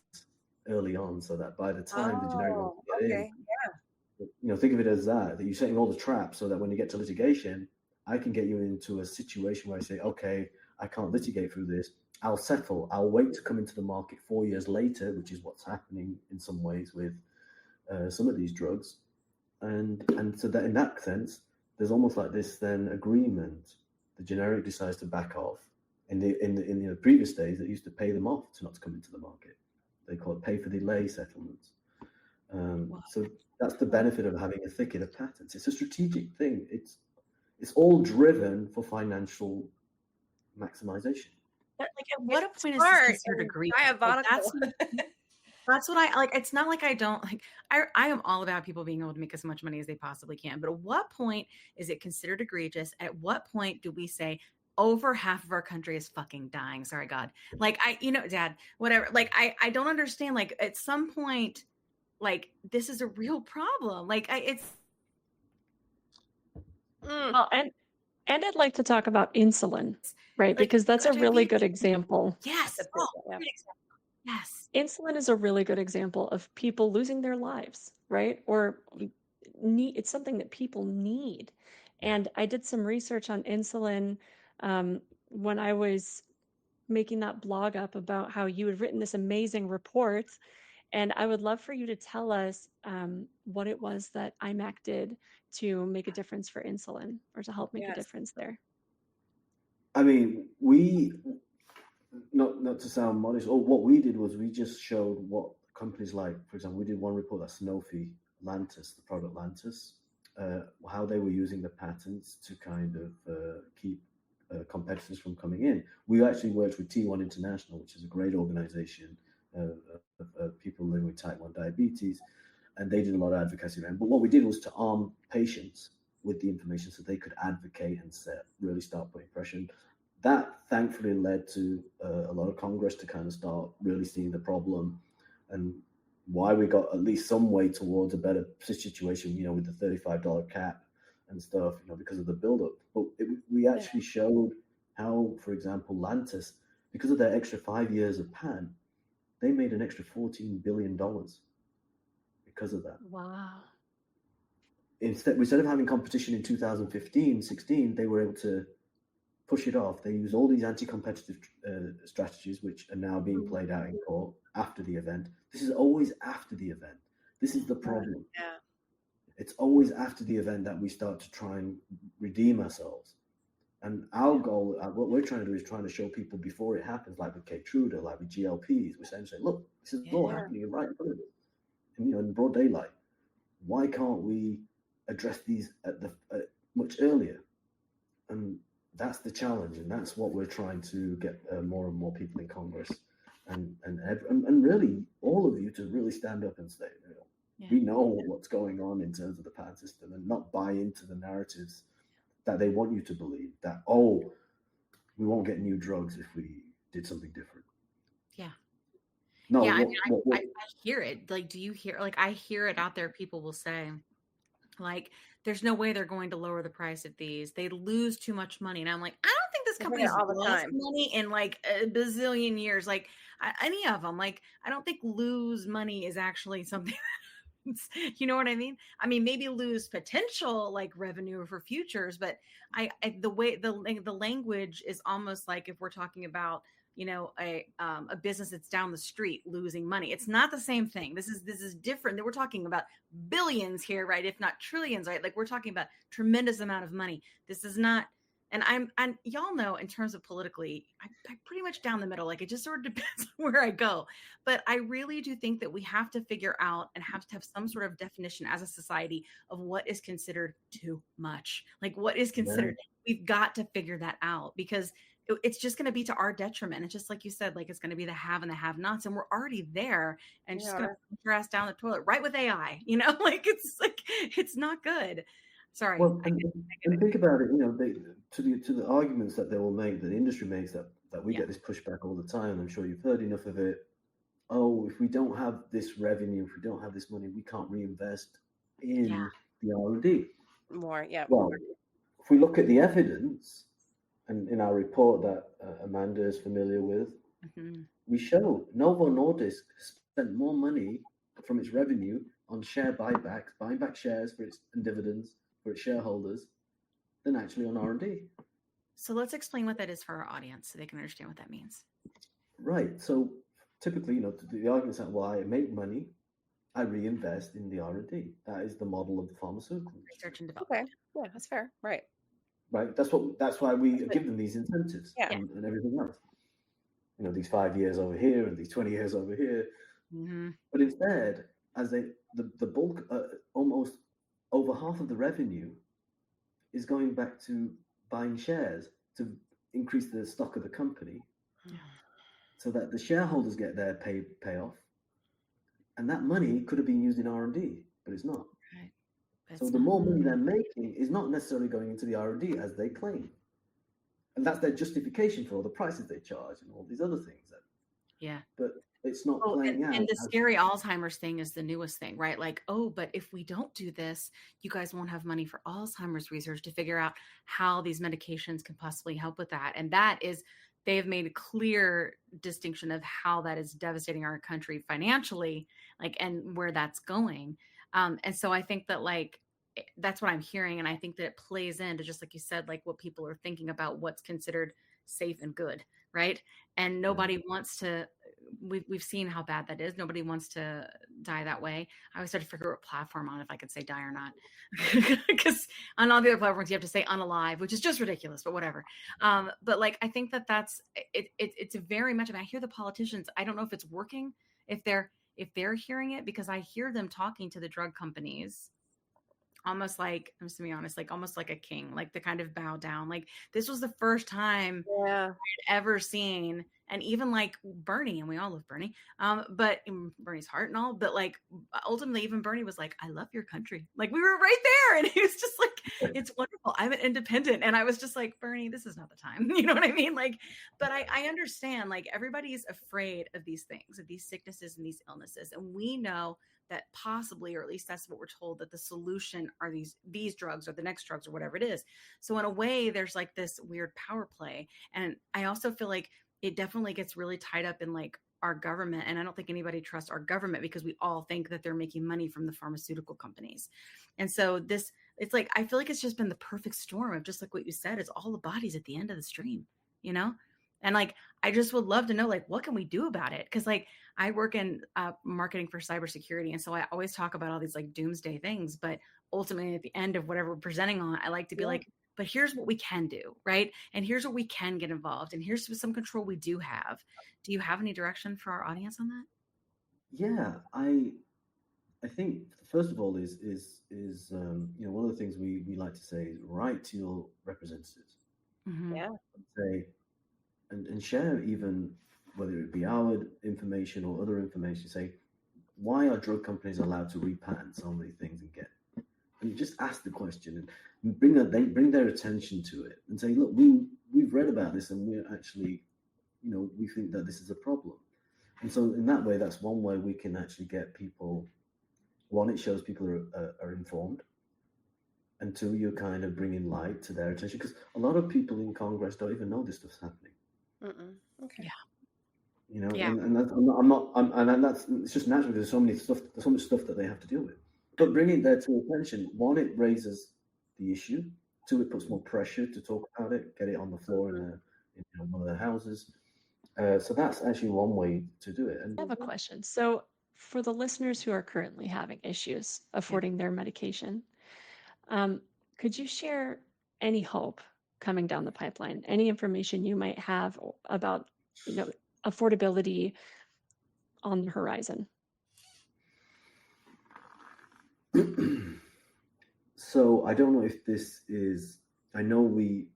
early on, so that by the time the generic get in, think of it as that you're setting all the traps, so that when you get to litigation, I can get you into a situation where I say, okay, I can't litigate through this. I'll settle. I'll wait to come into the market 4 years later, which is what's happening in some ways with some of these drugs. And so that in that sense, there's almost like this then agreement. The generic decides to back off. In the previous days, it used to pay them off to not to come into the market. They call it pay for delay settlements. So that's the benefit of having a thicket of patents. It's a strategic thing. It's all driven for financial maximization. But like, at what It's point is smart this considered and egregious? Like, diabolical. that's what I like. It's not like I don't like. I am all about people being able to make as much money as they possibly can. But at what point is it considered egregious? At what point do we say over half of our country is fucking dying? Sorry, God. Like Dad, whatever. Like I don't understand. Like at some point, like this is a real problem. Like it's. Well, and I'd like to talk about insulin, right? Like, Because that's a really HIV good example. Yes. That's a Oh, big- yeah. great example. Yes. Insulin is a really good example of people losing their lives, right? Or it's something that people need. And I did some research on insulin when I was making that blog up about how you had written this amazing report. And I would love for you to tell us what it was that IMAC did to make a difference for insulin or to help make a Yes. difference there. I mean, we not to sound modest, or what we did was we just showed what companies like, for example, we did one report that Sanofi, Lantus, the product Lantus, how they were using the patents to kind of keep competitors from coming in. We actually worked with T1 International, which is a great organization of people living with type 1 diabetes, and they did a lot of advocacy around. But what we did was to arm patients with the information so they could advocate and really start putting pressure. That thankfully led to a lot of Congress to kind of start really seeing the problem and why we got at least some way towards a better situation, with the $35 cap and stuff, because of the buildup. But we actually showed how, for example, Lantus, because of their extra 5 years of patent, they made an extra $14 billion because of that. Wow. Instead of having competition in 2015, 16, they were able to push it off. They use all these anti-competitive strategies, which are now being played out in court after the event. This is always after the event. This is the problem. Yeah. It's always after the event that we start to try and redeem ourselves. And our goal, what we're trying to do is trying to show people before it happens, like with Keytruda, like with GLPs, we're saying, look, this is all happening right in front of us, and, in broad daylight. Why can't we address these at much earlier? And that's the challenge, and that's what we're trying to get more and more people in Congress, and really all of you to really stand up and say, we know what's going on in terms of the patent system, and not buy into the narratives that they want you to believe that, we won't get new drugs if we did something different. Yeah. No. Yeah. I hear it. Like, do you hear? Like, I hear it out there. People will say, like, there's no way they're going to lower the price of these. They lose too much money. And I'm like, I don't think this company's lost money in like a bazillion years. Like any of them. Like, I don't think lose money is actually something. You know what I mean? I mean, maybe lose potential like revenue for futures, but the way the language is almost like if we're talking about a business that's down the street losing money. It's not the same thing. This is different. We're talking about billions here, right? If not trillions, right? Like we're talking about tremendous amount of money. This is not. And y'all know in terms of politically, I'm pretty much down the middle. Like it just sort of depends on where I go. But I really do think that we have to figure out and have to have some sort of definition as a society of what is considered too much. Like what is considered, we've got to figure that out because it's just going to be to our detriment. It's just like you said, like it's going to be the have and the have nots. And we're already there and just going to put your ass down the toilet right with AI, like it's not good. Sorry. Well, and think about it, to the arguments that they will make, that the industry makes, that we get this pushback all the time. I'm sure you've heard enough of it. Oh, if we don't have this revenue, if we don't have this money, we can't reinvest in the R&D. More, yeah. Well, if we look at the evidence, and in our report that Amanda is familiar with, we show Novo Nordisk spent more money from its revenue on share buybacks, buying back shares and dividends for its shareholders, than actually on R&D. So let's explain what that is for our audience so they can understand what that means. Right. So typically, the arguments that, well, I make money, I reinvest in the R&D. That is the model of the pharmaceutical industry. Research and development. Okay. Yeah, that's fair. Right. Right. That's why we give them these incentives Yeah. and everything else. These 5 years over here and these 20 years over here. Mm-hmm. But instead, as the bulk, almost over half of the revenue is going back to buying shares to increase the stock of the company, so that the shareholders get their payoff, and that money could have been used in R&D, but it's not. Right. So the more money they're making is not necessarily going into the R&D as they claim, and that's their justification for all the prices they charge and all these other things. But it's not playing out. And the scary Alzheimer's thing is the newest thing, right? Like, oh, but if we don't do this, you guys won't have money for Alzheimer's research to figure out how these medications can possibly help with that. And that is, they have made a clear distinction of how that is devastating our country financially, like, and where that's going. And so I think that, like, that's what I'm hearing. And I think that it plays into, just like you said, like what people are thinking about what's considered safe and good, right? And nobody wants to, we've seen how bad that is. Nobody wants to die that way. I always started to figure out what platform on if I could say die or not. Because on all the other platforms, you have to say unalive, which is just ridiculous, but whatever. But like, I think that that's, it's very much, I mean, I hear the politicians, I don't know if it's working, if they're hearing it, because I hear them talking to the drug companies almost like, I'm just to be honest, like almost like a king, like the kind of bow down. Like this was the first time I'd ever seen, and even like Bernie, and we all love Bernie, but Bernie's heart and all, but like ultimately even Bernie was like, I love your country. Like we were right there, and he was just like, it's wonderful, I'm an independent. And I was just like, Bernie, this is not the time. You know what I mean? Like, but I understand, like everybody's afraid of these things, of these sicknesses and these illnesses. And we know that possibly, or at least that's what we're told, that the solution are these drugs or the next drugs or whatever it is. So in a way, there's like this weird power play. And I also feel like it definitely gets really tied up in like our government. And I don't think anybody trusts our government because we all think that they're making money from the pharmaceutical companies. And so it's like, I feel like it's just been the perfect storm of just like what you said, it's all the bodies at the end of the stream, you know? And like, I just would love to know, like, what can we do about it? Because like I work in marketing for cybersecurity. And so I always talk about all these like doomsday things, but ultimately at the end of whatever we're presenting on, I like to be like, but here's what we can do, right? And here's what we can get involved. And here's some control we do have. Do you have any direction for our audience on that? Yeah, I think first of all is one of the things we like to say is write to your representatives. Mm-hmm. Yeah. Say and share, even whether it be our information or other information. Say, why are drug companies allowed to repatent so many things and just ask the question and bring their attention to it and say, look, we've read about this and we're actually, we think that this is a problem. And so in that way, that's one way we can actually get people. One, it shows people are informed. And two, you're kind of bringing light to their attention, because a lot of people in Congress don't even know this stuff's happening. Okay. Yeah. And that's it's just natural. There's so much stuff that they have to deal with. But bringing that to attention, one, it raises the issue. Two, it puts more pressure to talk about it, get it on the floor in one of their houses. So that's actually one way to do it. And I have a question. So for the listeners who are currently having issues affording their medication, could you share any hope coming down the pipeline? Any information you might have about, affordability on the horizon? So I don't know if this is. I know we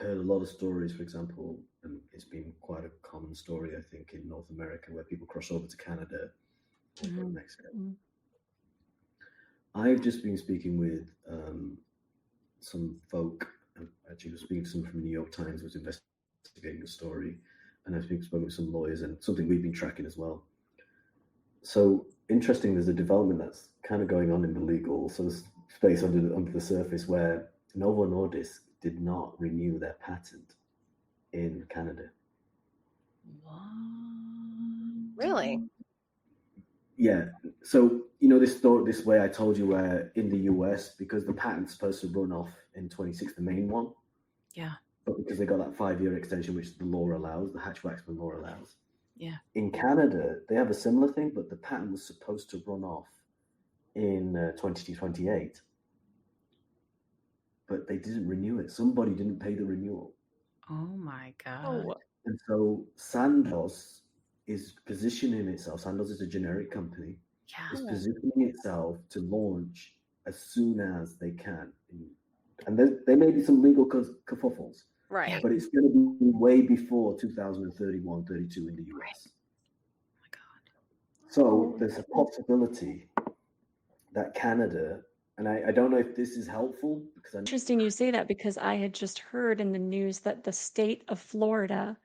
heard a lot of stories, for example, and it's been quite a common story, I think, in North America, where people cross over to Canada or Mexico. Mm-hmm. I've just been speaking with some folk. Actually, was speaking to someone from the New York Times who was investigating the story, and I've spoken with some lawyers, and something we've been tracking as well. So interesting, there's a development that's kind of going on in the legal sort of space under the surface, where Novo Nordisk did not renew their patent in Canada. What? Really? Yeah. So, this way I told you where in the US, because the patent's supposed to run off in 26, the main one. Yeah. But because they got that 5-year extension, which the law allows, the Hatch-Waxman law allows. Yeah. In Canada, they have a similar thing, but the patent was supposed to run off in 2028, but they didn't renew it. Somebody didn't pay the renewal. Oh my God. Oh, And so Sandoz is positioning itself. Sandoz is a generic company. Is Yeah. positioning itself to launch as soon as they can. And there may be some legal kerfuffles, Right. but it's going to be way before 2031, 32 in the US. Oh my God. So there's a possibility that Canada, and I don't know if this is helpful because I interesting you say that, because I had just heard in the news that the state of Florida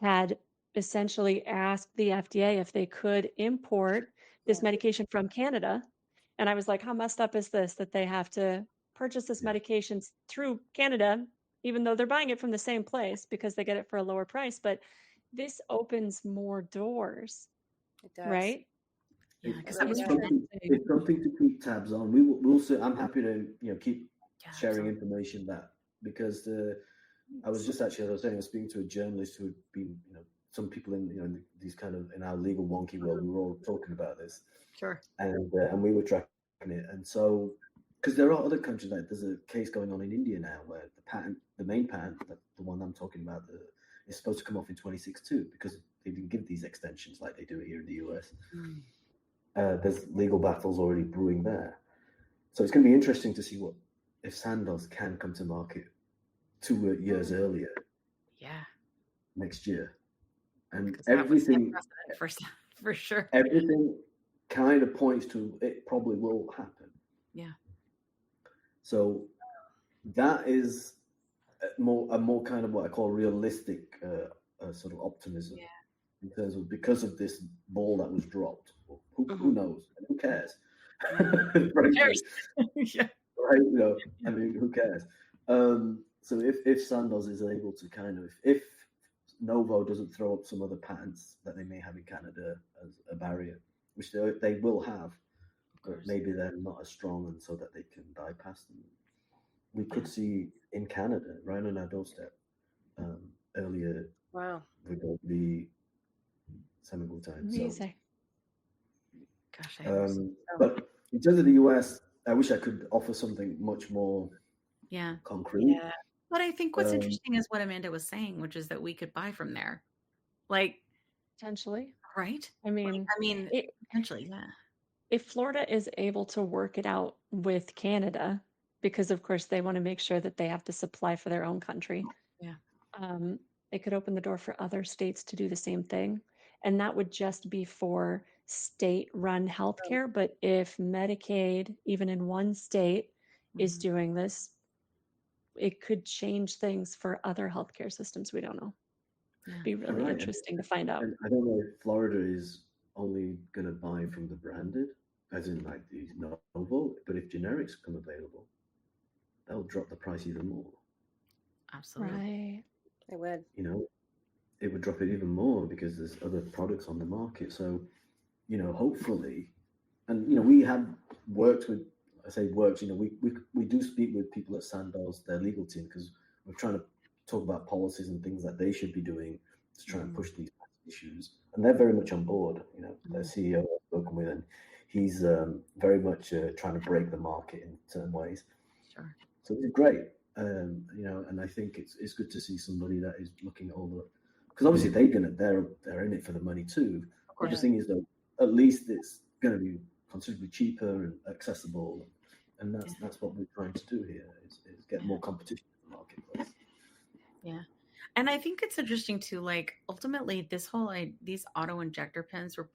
had essentially asked the FDA if they could import this medication from Canada. And I was like, how messed up is this that they have to purchase this medication through Canada, even though they're buying it from the same place because they get it for a lower price? But this opens more doors, It does. right? Yeah, because It that was really trending. does. it's something to keep tabs on. We'll see. I'm happy to keep sharing absolutely. information that because I was just actually, as I was saying, I was speaking to a journalist who had been some people in these kind of in our legal wonky world. We were all talking about this, Sure. and we were tracking it, and so because there are other countries, like there's a case going on in India now where the main patent, the one I'm talking about, is supposed to come off in 26 too because they didn't give these extensions like they do here in the US. There's legal battles already brewing there. So it's going to be interesting to see if Sandoz can come to market 2 years earlier. Yeah. Next year. And That would set everything, precedent for sure. everything kind of points to it probably will happen. Yeah. So that is a more kind of what I call realistic sort of optimism. Yeah. In terms of because of this ball that was dropped. Who knows? And who cares? Yeah. Right? I mean, who cares? So if Sandoz is able to kind of, if Novo doesn't throw up some other patents that they may have in Canada as a barrier, which they will have, but maybe they're not as strong, and so that they can bypass them. We could see in Canada, right on our doorstep, earlier. Wow. With the semaglutide. Amazing. Gosh, but in terms of the US, I wish I could offer something much more concrete. Yeah. But I think what's interesting is what Amanda was saying, which is that we could buy from there. Like Potentially. right? I mean, potentially, yeah. If Florida is able to work it out with Canada, because of course they want to make sure that they have to supply for their own country. Yeah. It could open the door for other states to do the same thing. And that would just be for state-run healthcare. But if Medicaid, even in one state, is doing this, it could change things for other healthcare systems. We don't know. It'd be really interesting to find out. And I don't know if Florida is only going to buy from the branded, as in like these Novo, but if generics become available, that'll drop the price even more. Absolutely. Right. It would. It would drop it even more because there's other products on the market. So, hopefully, and we have worked with. I say worked. We do speak with people at Sandoz, their legal team, because we're trying to talk about policies and things that they should be doing to try and push these issues, and they're very much on board. Their CEO I've spoken with, and he's very much trying to break the market in certain ways. Sure. So it's great, and I think it's good to see somebody that is looking at all the, because obviously they're in it for the money too. But the thing is, though, at least it's going to be considerably cheaper and accessible, and that's what we're trying to do here is get more competition in the marketplace. Yeah. And I think it's interesting too, like ultimately this whole, these auto injector pens were,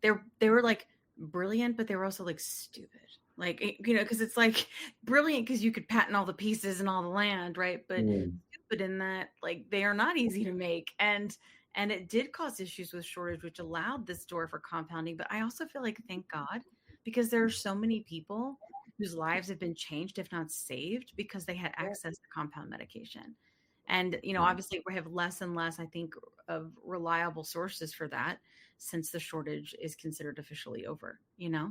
they were like brilliant, but they were also like stupid. Like, cause it's like brilliant cause you could patent all the pieces and all the land. Right. But stupid in that, like they are not easy to make. And it did cause issues with shortage, which allowed this door for compounding. But I also feel like, thank God, because there are so many people whose lives have been changed, if not saved, because they had access to compound medication. And, obviously we have less and less, I think, of reliable sources for that since the shortage is considered officially over, Yeah.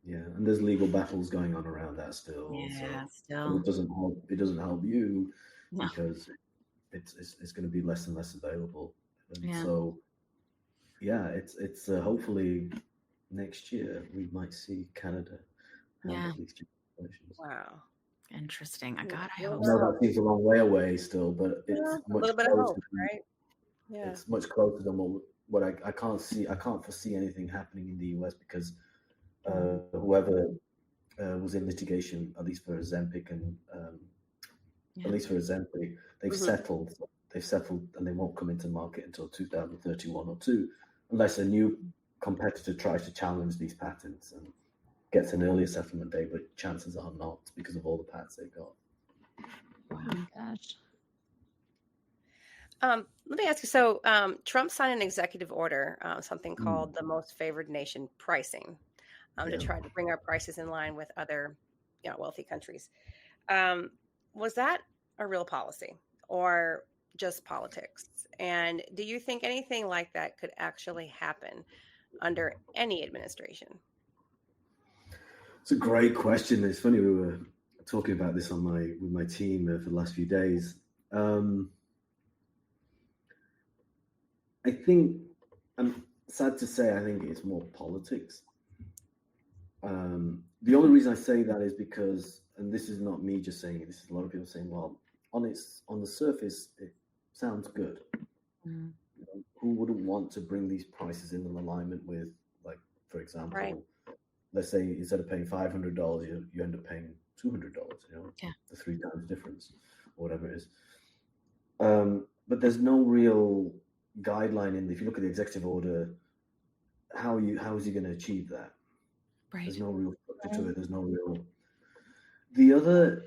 And there's legal battles going on around that still. Yeah, so it doesn't help you because it's going to be less and less available. And so, yeah, it's hopefully next year we might see Canada have at least elections. Wow. Interesting. I hope I know so. that seems a long way away still, but it's a much little bit of closer. hope, right? Yeah. It's much closer than what I can't see. I can't foresee anything happening in the US because whoever was in litigation, at least for Ozempic and at least for Ozempic, they've settled. They've settled, and they won't come into market until 2031 or 2, unless a new competitor tries to challenge these patents and gets an earlier settlement date. But chances are not because of all the patents they've got. Wow, gosh. Let me ask you. So, Trump signed an executive order, something called the Most Favored Nation pricing, to try to bring our prices in line with other, wealthy countries. Was that a real policy or just politics? And do you think anything like that could actually happen under any administration? It's a great question. It's funny, we were talking about this with my team for the last few days. I think, I'm sad to say, I think it's more politics. The only reason I say that is because, and this is not me just saying it, this is a lot of people saying, well, on the surface, it sounds good. Who wouldn't want to bring these prices in alignment with, like, for example, let's say instead of paying $500, you end up paying $200, the 3 times difference, or whatever it is. But there's no real guideline if you look at the executive order, how is he going to achieve that? Right. There's no real structure to it. There's no real. The other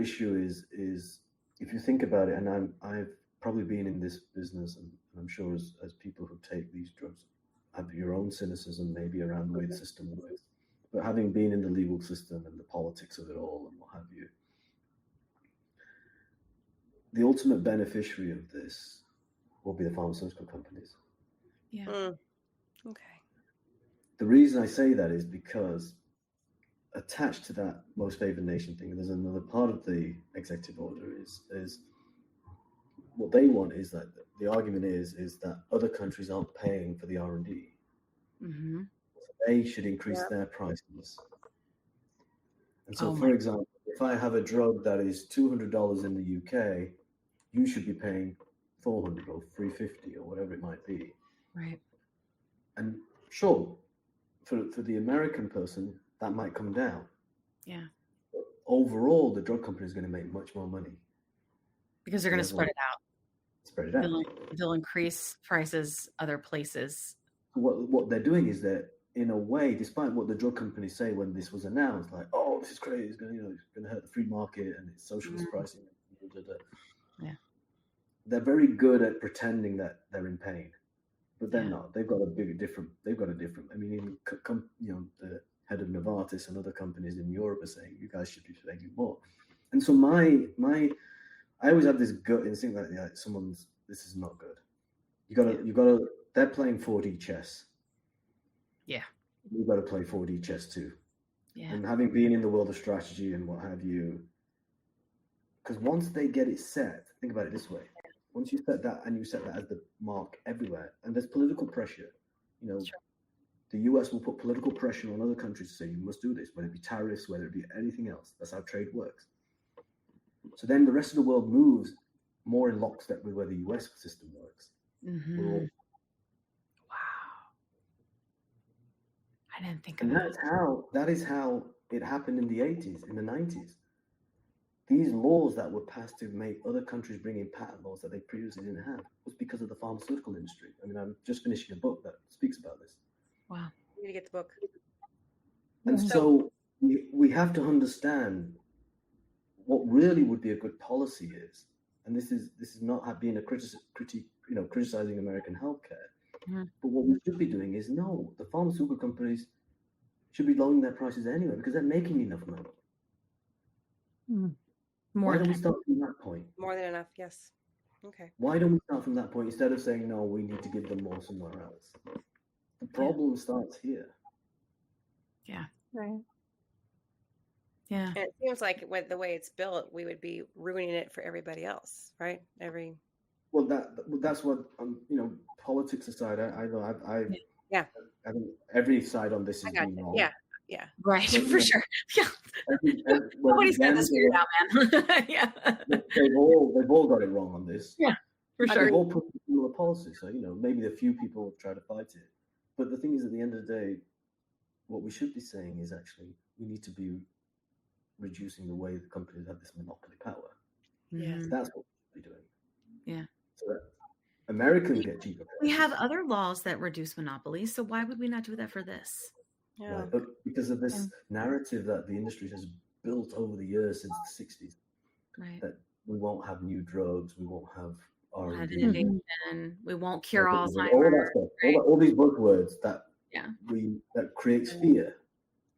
issue is if you think about it, and I've probably been in this business, and I'm sure as people who take these drugs have your own cynicism maybe around the way the system works, but having been in the legal system and the politics of it all and what have you, the ultimate beneficiary of this will be the pharmaceutical companies. Yeah. Okay. The reason I say that is because attached to that most favored nation thing, there's another part of the executive order is what they want is that the argument is that other countries aren't paying for the R&D. So they should increase their prices. And so, for example, if I have a drug that is $200 in the UK, you should be paying $400 or $350 or whatever it might be. Right. And sure, for the American person, that might come down. Yeah. But overall, the drug company is going to make much more money. Because they're going to spread it out. Spread it out. They'll increase prices other places. What they're doing is that, in a way, despite what the drug companies say when this was announced, like, oh, this is crazy, it's going to hurt the free market and it's socialist pricing. Yeah. They're very good at pretending that they're in pain, but they're not. They've got a different. I mean, the head of Novartis and other companies in Europe are saying you guys should be paying more. And so I always have this gut instinct that this is not good. You gotta. They're playing 4D chess. Yeah. You've got to play 4D chess too. Yeah. And having been in the world of strategy and what have you, because once they get it set, think about it this way. Once you set that and you set that as the mark everywhere, and there's political pressure, the US will put political pressure on other countries to say, you must do this, whether it be tariffs, whether it be anything else. That's how trade works. So then the rest of the world moves more in lockstep with where the US system works. Wow. I didn't think of that. That is how it happened in the 80s, in the 90s. These laws that were passed to make other countries bring in patent laws that they previously didn't have was because of the pharmaceutical industry. I mean, I'm just finishing a book that speaks about this. Wow. You need to get the book. And so we have to understand what really would be a good policy is. And this is not being a criticizing American healthcare. But what we should be doing is, no, the pharmaceutical companies should be lowering their prices anyway because they're making enough money. Why don't we start from that point? More than enough, yes. Okay. Why don't we start from that point instead of saying, no, we need to give them more somewhere else? The problem starts here. Yeah. Right. Yeah. And it seems like with the way it's built, we would be ruining it for everybody else, right? Well, that's what politics aside, I know Yeah. I think every side on this I has got been you. wrong. Yeah. Right, But, for sure. Yeah. Nobody's got this figured out, man. Yeah. they've all got it wrong on this. Yeah, for They've sure. all put similar policy, so maybe a few people try to fight it. But the thing is, at the end of the day, what we should be saying is actually we need to be reducing the way the companies have this monopoly power. Yes. Mhm. That's what we should be doing. Yeah. So that Americans get cheaper We prices. have other laws that reduce monopolies, so why would we not do that for this? Yeah. Right, but because of this narrative that the industry has built over the years since the 60s, Right. that we won't have new drugs, we won't have R&D, Innovation. We won't cure all Alzheimer's. that stuff, right? all these buzzwords that Yeah. that creates fear.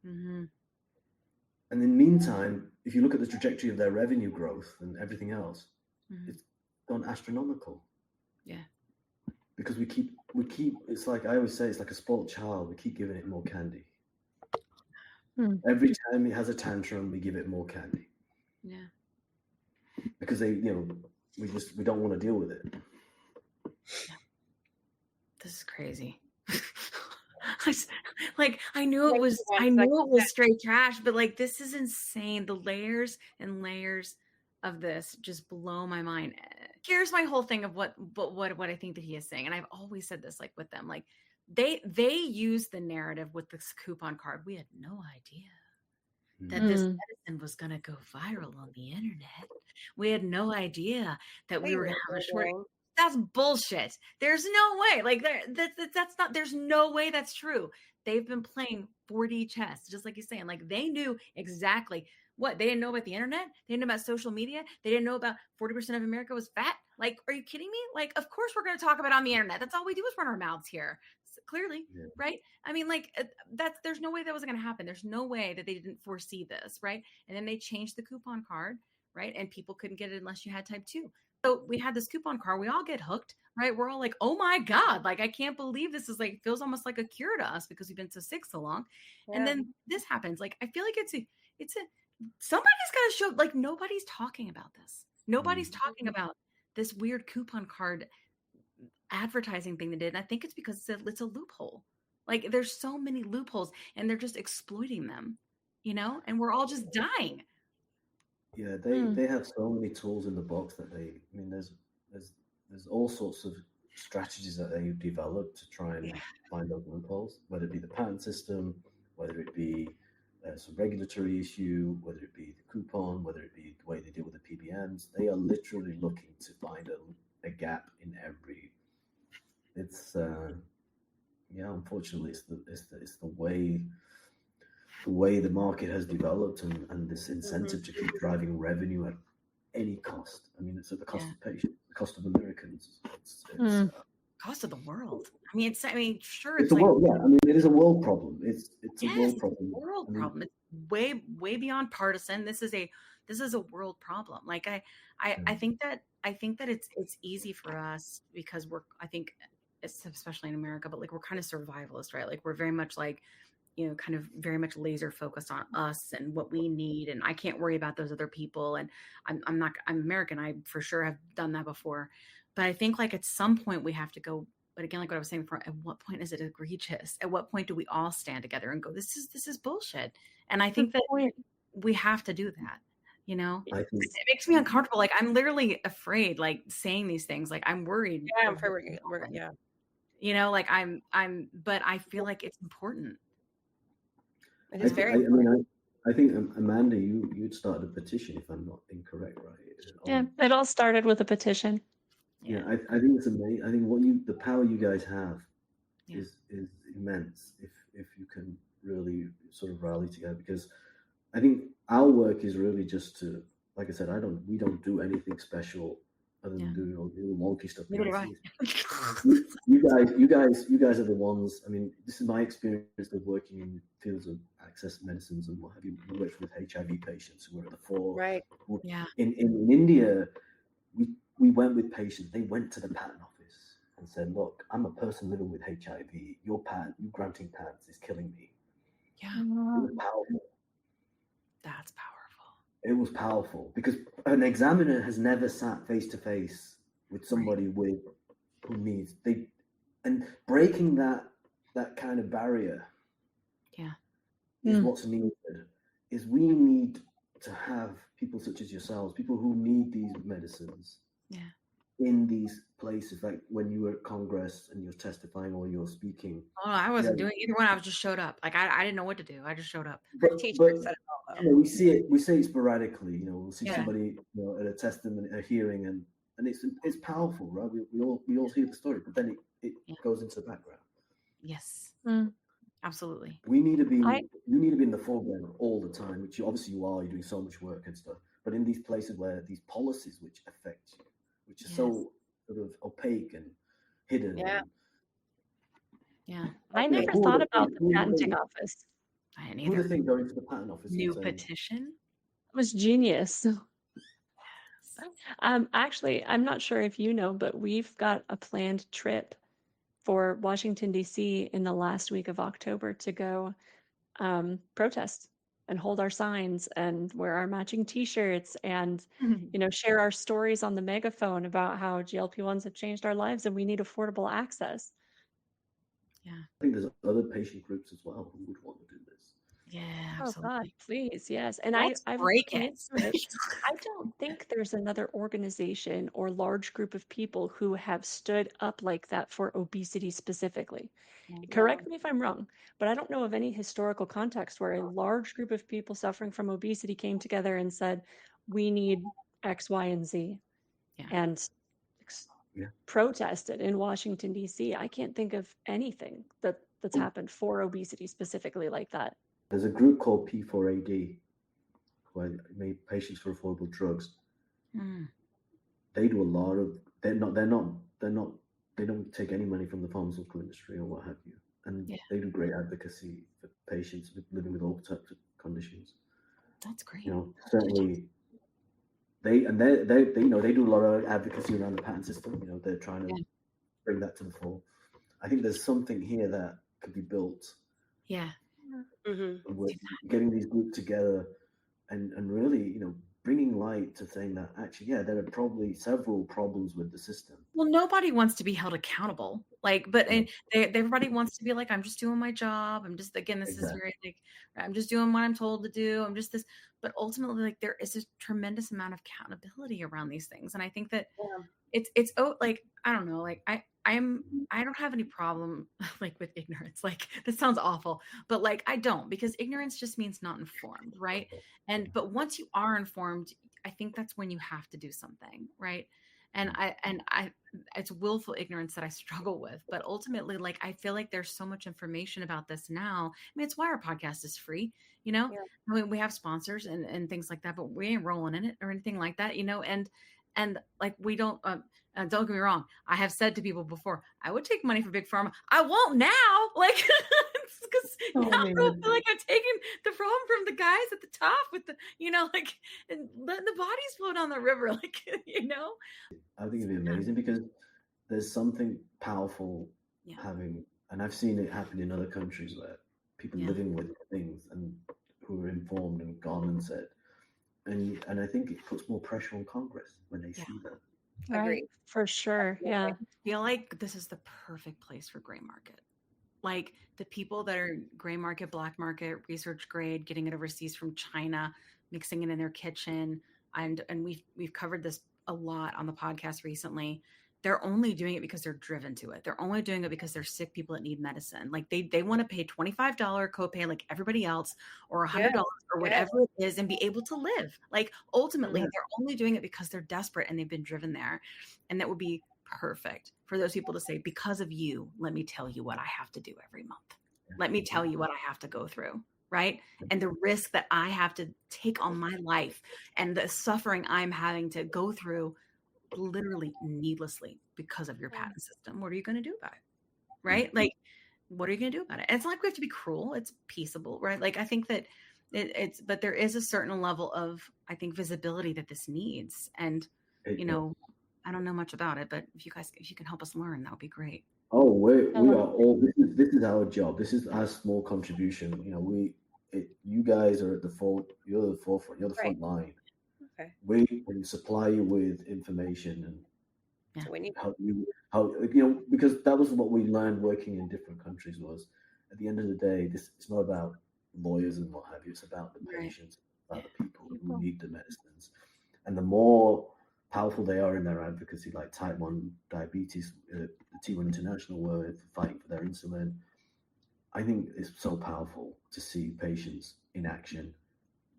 Mm-hmm. And in the meantime, if you look at the trajectory of their revenue growth and everything else, Mhm. it's gone astronomical. Yeah. Because we keep. It's like I always say, it's like a spoiled child. We keep giving it more candy. Every time it has a tantrum, we give it more candy. Yeah. Because we don't want to deal with it. This is crazy. I knew it was straight trash, but like this is insane. The layers and layers of this just blow my mind. Here's my whole thing of what I think that he is saying, and I've always said this, like with them, like they use the narrative with this coupon card. We had no idea that this medicine was going to go viral on the internet. We had no idea that we were going to have a short. That's bullshit. There's no way. Like that's not. There's no way that's true. They've been playing 4D chess, just like he's saying. Like they knew exactly what they didn't know about the internet. They didn't know about social media. They didn't know about 40% of America was fat. Like, are you kidding me? Like, of course we're going to talk about it on the internet. That's all we do is run our mouths here. So, clearly, right? I mean, like there's no way that was going to happen. There's no way that they didn't foresee this, right? And then they changed the coupon card, right? And people couldn't get it unless you had type 2. So we had this coupon card. We all get hooked, right? We're all like, oh my God, like, I can't believe this is like, feels almost like a cure to us because we've been so sick so long. Yeah. And then this happens. Like, I feel like it's somebody's got to show, like, nobody's talking about this. Nobody's talking about this weird coupon card advertising thing they did. And I think it's because it's a loophole. Like there's so many loopholes and they're just exploiting them, and we're all just dying. Yeah, they have so many tools in the box that there's all sorts of strategies that they've developed to try and find those loopholes, whether it be the patent system, whether it be some regulatory issue, whether it be the coupon, whether it be the way they deal with the PBMs. They are literally looking to find a gap in every. It's unfortunately, it's the way the market has developed and this incentive to keep driving revenue at any cost. I mean, it's at the cost of patients, the cost of Americans. It's cost of the world. Sure. It's a world. Yeah, it is a world problem. It's a world problem. World problem. It's way beyond partisan. This is a world problem. Like I think that it's easy for us because I think especially in America, but like we're kind of survivalist, right? Like we're very much like, kind of very much laser focused on us and what we need. And I can't worry about those other people. And I'm American. I for sure have done that before. But I think like at some point we have to go, but again, like what I was saying before, at what point is it egregious? At what point do we all stand together and go, this is bullshit? And I think that we have to do that. It makes me uncomfortable. Like I'm literally afraid, like saying these things, like I'm worried. Yeah, I'm afraid but I feel like it's important. It is very important. I think Amanda, you'd started a petition, if I'm not incorrect, right? Yeah, it all started with a petition. Yeah, I think it's amazing. I think the power you guys have is immense if you can really sort of rally together, because I think our work is really just to, like I said, we don't do anything special other than doing all the wonky stuff. You guys are the ones. I mean, this is my experience of working in fields of access medicines and what have you. We worked with HIV patients who were at the fore. Right. Yeah. In India, we went with patients. They went to the patent office and said, "Look, I'm a person living with HIV. You granting patents is killing me." Yeah. It was powerful. That's powerful. It was powerful because an examiner has never sat face to face with somebody with who needs and breaking that kind of barrier. Yeah. Is what's needed. Is we need to have people such as yourselves, people who need these medicines. Yeah. In these places, like when you were at Congress and you're testifying or you're speaking. Oh, I wasn't doing either one. I was just showed up. Like I didn't know what to do. I just showed up. But Said it all, though. you know, we say it sporadically. You know, we'll see somebody at a testimony, a hearing, and it's powerful, right? We all hear the story, but then it goes into the background. Yes, absolutely. We need to be you need to be in the foreground all the time, which obviously you are. You're doing so much work and stuff, but in these places where these policies which affect you, which is so sort of opaque and hidden. Yeah. I never thought about the patenting office. I didn't Who either. would think going to the patent office? New petition? It was genius. Actually, I'm not sure if you know, but we've got a planned trip for Washington, D.C. in the last week of October to go protest and hold our signs and wear our matching T-shirts and, share our stories on the megaphone about how GLP-1s have changed our lives and we need affordable access. Yeah. I think there's other patient groups as well who would want to do this. Yeah, absolutely. Oh God, please, yes. And Let's break it. I don't think there's another organization or large group of people who have stood up like that for obesity specifically. Correct me if I'm wrong, but I don't know of any historical context where a large group of people suffering from obesity came together and said, we need X, Y, and Z, and protested in Washington, D.C. I can't think of anything that's happened for obesity specifically like that. There's a group called P4AD, who I made Patients for Affordable Drugs. They do a lot of. They don't take any money from the pharmaceutical industry or what have you, and they do great advocacy for patients living with all types of conditions. That's great. You know, certainly. They do a lot of advocacy around the patent system. You know, they're trying to bring that to the fore. I think there's something here that could be built. Yeah. With getting these groups together and really, bringing light to saying that actually, there are probably several problems with the system. Well, nobody wants to be held accountable. Everybody wants to be like, I'm just doing my job. I'm just, again, this is very like, I'm just doing what I'm told to do. I'm just this, but ultimately, like, there is a tremendous amount of accountability around these things. And I think that it's like, I don't know, like I don't have any problem like with ignorance. Like this sounds awful, but like I don't, because ignorance just means not informed, right? But once you are informed, I think that's when you have to do something, right? And I it's willful ignorance that I struggle with, but ultimately, like I feel like there's so much information about this now. I mean, it's why our podcast is free, I mean, we have sponsors and things like that, but we ain't rolling in it or anything like that, and like we don't don't get me wrong, I have said to people before, I would take money for big pharma. I won't now, like because now I feel like I'm taking the problem from the guys at the top with the like and letting the bodies float on the river, like I think it'd be amazing because there's something powerful having, and I've seen it happen in other countries where people living with things and who are informed and gone and said, and I think it puts more pressure on Congress when they see that. Right, for sure. Yeah. I feel like this is the perfect place for gray market. Like the people that are gray market, black market, research grade, getting it overseas from China, mixing it in their kitchen. And we've covered this a lot on the podcast recently. They're only doing it because they're driven to it. They're only doing it because they're sick people that need medicine. Like they want to pay $25 copay like everybody else, or $100 or whatever it is, and be able to live. Like ultimately, they're only doing it because they're desperate and they've been driven there. And that would be perfect for those people to say, because of you, let me tell you what I have to do every month. Let me tell you what I have to go through. Right. And the risk that I have to take on my life and the suffering I'm having to go through literally needlessly because of your patent system. What are you going to do about it? Right? Like, what are you going to do about it? And it's not like we have to be cruel. It's peaceable, right? Like, I think that but there is a certain level of, I think, visibility that this needs. And, I don't know much about it, but if you can help us learn, that would be great. Oh, we are all, this is our job. This is our small contribution. You guys are at the you're the front line. Okay. We can supply you with information Yeah. So we need because that was what we learned working in different countries was at the end of the day, it's not about lawyers and what have you. It's about the Right. patients, about the people who need the medicines. And the more powerful they are in their advocacy, like type 1 diabetes, the T1 International were fighting for their insulin. I think it's so powerful to see patients in action,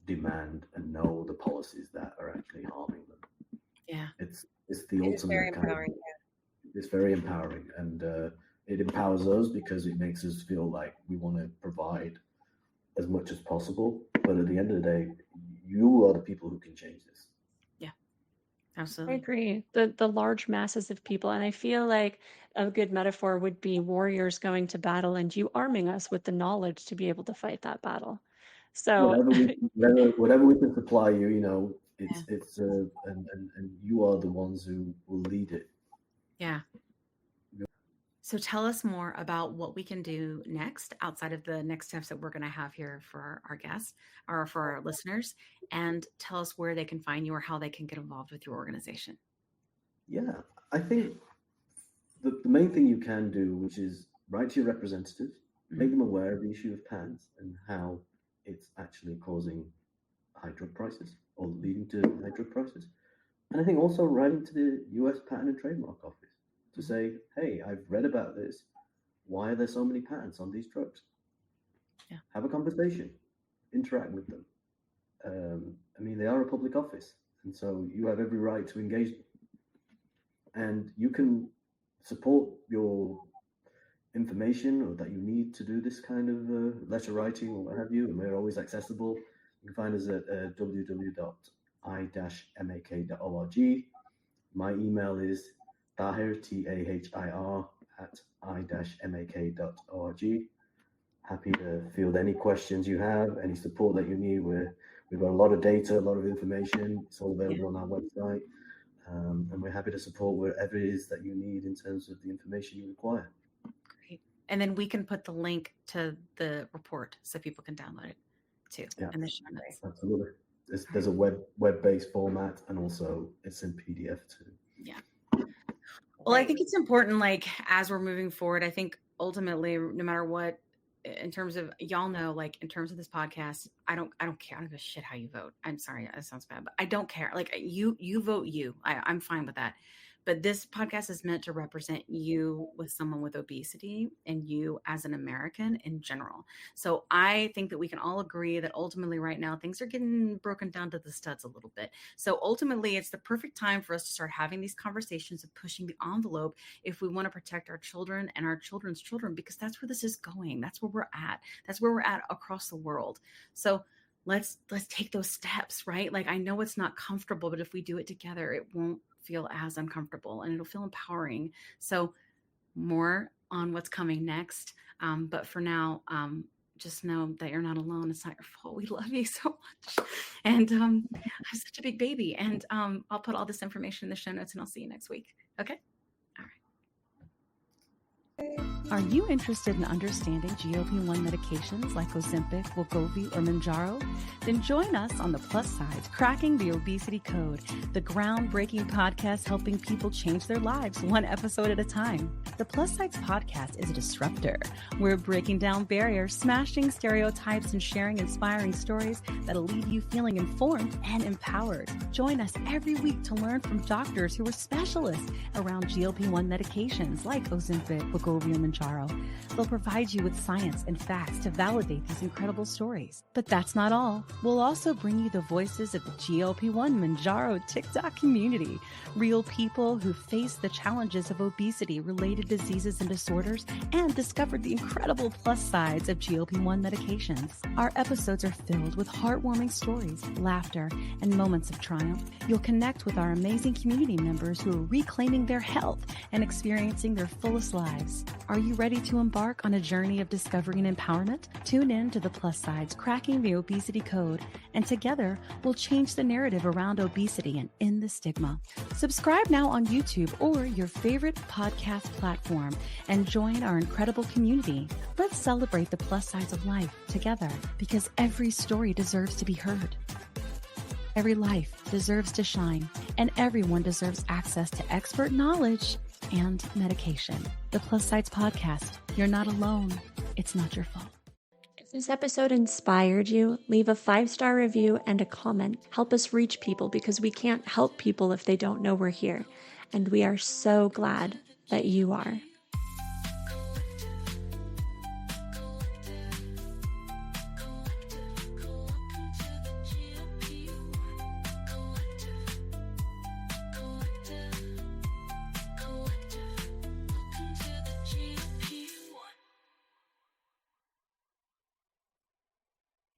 demand and know the policies that are actually harming them. Yeah. It's the It is very ultimate kind of, empowering. it's very empowering, and it empowers us because it makes us feel like we want to provide as much as possible. But at the end of the day, you are the people who can change this. I Absolutely. agree. The large masses of people, and I feel like a good metaphor would be warriors going to battle and you arming us with the knowledge to be able to fight that battle. So Whatever we can supply you, Yeah. it's and you are the ones who will lead it. Yeah. So tell us more about what we can do next outside of the next steps that we're going to have here for our guests or for our listeners, and tell us where they can find you or how they can get involved with your organization. Yeah, I think the main thing you can do, which is write to your representatives, make them aware of the issue of patents and how it's actually causing high drug prices or leading to high drug prices. And I think also writing to the US Patent and Trademark Office to say, hey, I've read about this. Why are there so many patents on these drugs? Yeah. Have a conversation, interact with them. They are a public office, and so you have every right to engage them. And you can support your information or that you need to do this kind of letter writing or what have you, and we're always accessible. You can find us at www.i-mak.org. My email is Tahir, Tahir, at i-mak.org. Happy to field any questions you have, any support that you need. We've got a lot of data, a lot of information. It's all available on our website. And we're happy to support wherever it is that you need in terms of the information you require. Great. And then we can put the link to the report so people can download it too. Yeah, in the show notes. Absolutely. There's a web-based format, and also it's in PDF too. Yeah. Well, I think it's important, like, as we're moving forward, I think ultimately, no matter what, in terms of, y'all know, like, in terms of this podcast, I don't care. I don't give a shit how you vote. I'm sorry, that sounds bad, but I don't care. Like, you vote you. I'm fine with that. But this podcast is meant to represent you with someone with obesity and you as an American in general. So I think that we can all agree that ultimately right now things are getting broken down to the studs a little bit. So ultimately it's the perfect time for us to start having these conversations and pushing the envelope if we want to protect our children and our children's children, because that's where this is going. That's where we're at. That's where we're at across the world. So let's take those steps, right? Like, I know it's not comfortable, but if we do it together, it won't feel as uncomfortable and it'll feel empowering. So more on what's coming next. But for now, just know that you're not alone. It's not your fault. We love you so much. And I'm such a big baby. And I'll put all this information in the show notes and I'll see you next week. Okay. Are you interested in understanding GLP-1 medications like Ozempic, Wegovy, or Mounjaro? Then join us on the Plus Sides, Cracking the Obesity Code, the groundbreaking podcast helping people change their lives one episode at a time. The Plus Sides podcast is a disruptor. We're breaking down barriers, smashing stereotypes, and sharing inspiring stories that'll leave you feeling informed and empowered. Join us every week to learn from doctors who are specialists around GLP-1 medications like Ozempic, Wegovy, and Mounjaro. They'll provide you with science and facts to validate these incredible stories. But that's not all. We'll also bring you the voices of the GLP-1 Mounjaro TikTok community, real people who face the challenges of obesity-related diseases and disorders and discovered the incredible plus sides of GLP-1 medications. Our episodes are filled with heartwarming stories, laughter, and moments of triumph. You'll connect with our amazing community members who are reclaiming their health and experiencing their fullest lives. Are you ready to embark on a journey of discovery and empowerment? Tune in to the Plus Sides, Cracking the Obesity Code, and together we'll change the narrative around obesity and end the stigma. Subscribe now on YouTube or your favorite podcast platform and join our incredible community. Let's celebrate the plus sides of life together, because every story deserves to be heard. Every life deserves to shine, and everyone deserves access to expert knowledge and medication. The Plus Sides Podcast. You're not alone. It's not your fault. If this episode inspired you, leave a 5-star review and a comment. Help us reach people because we can't help people if they don't know we're here. And we are so glad that you are.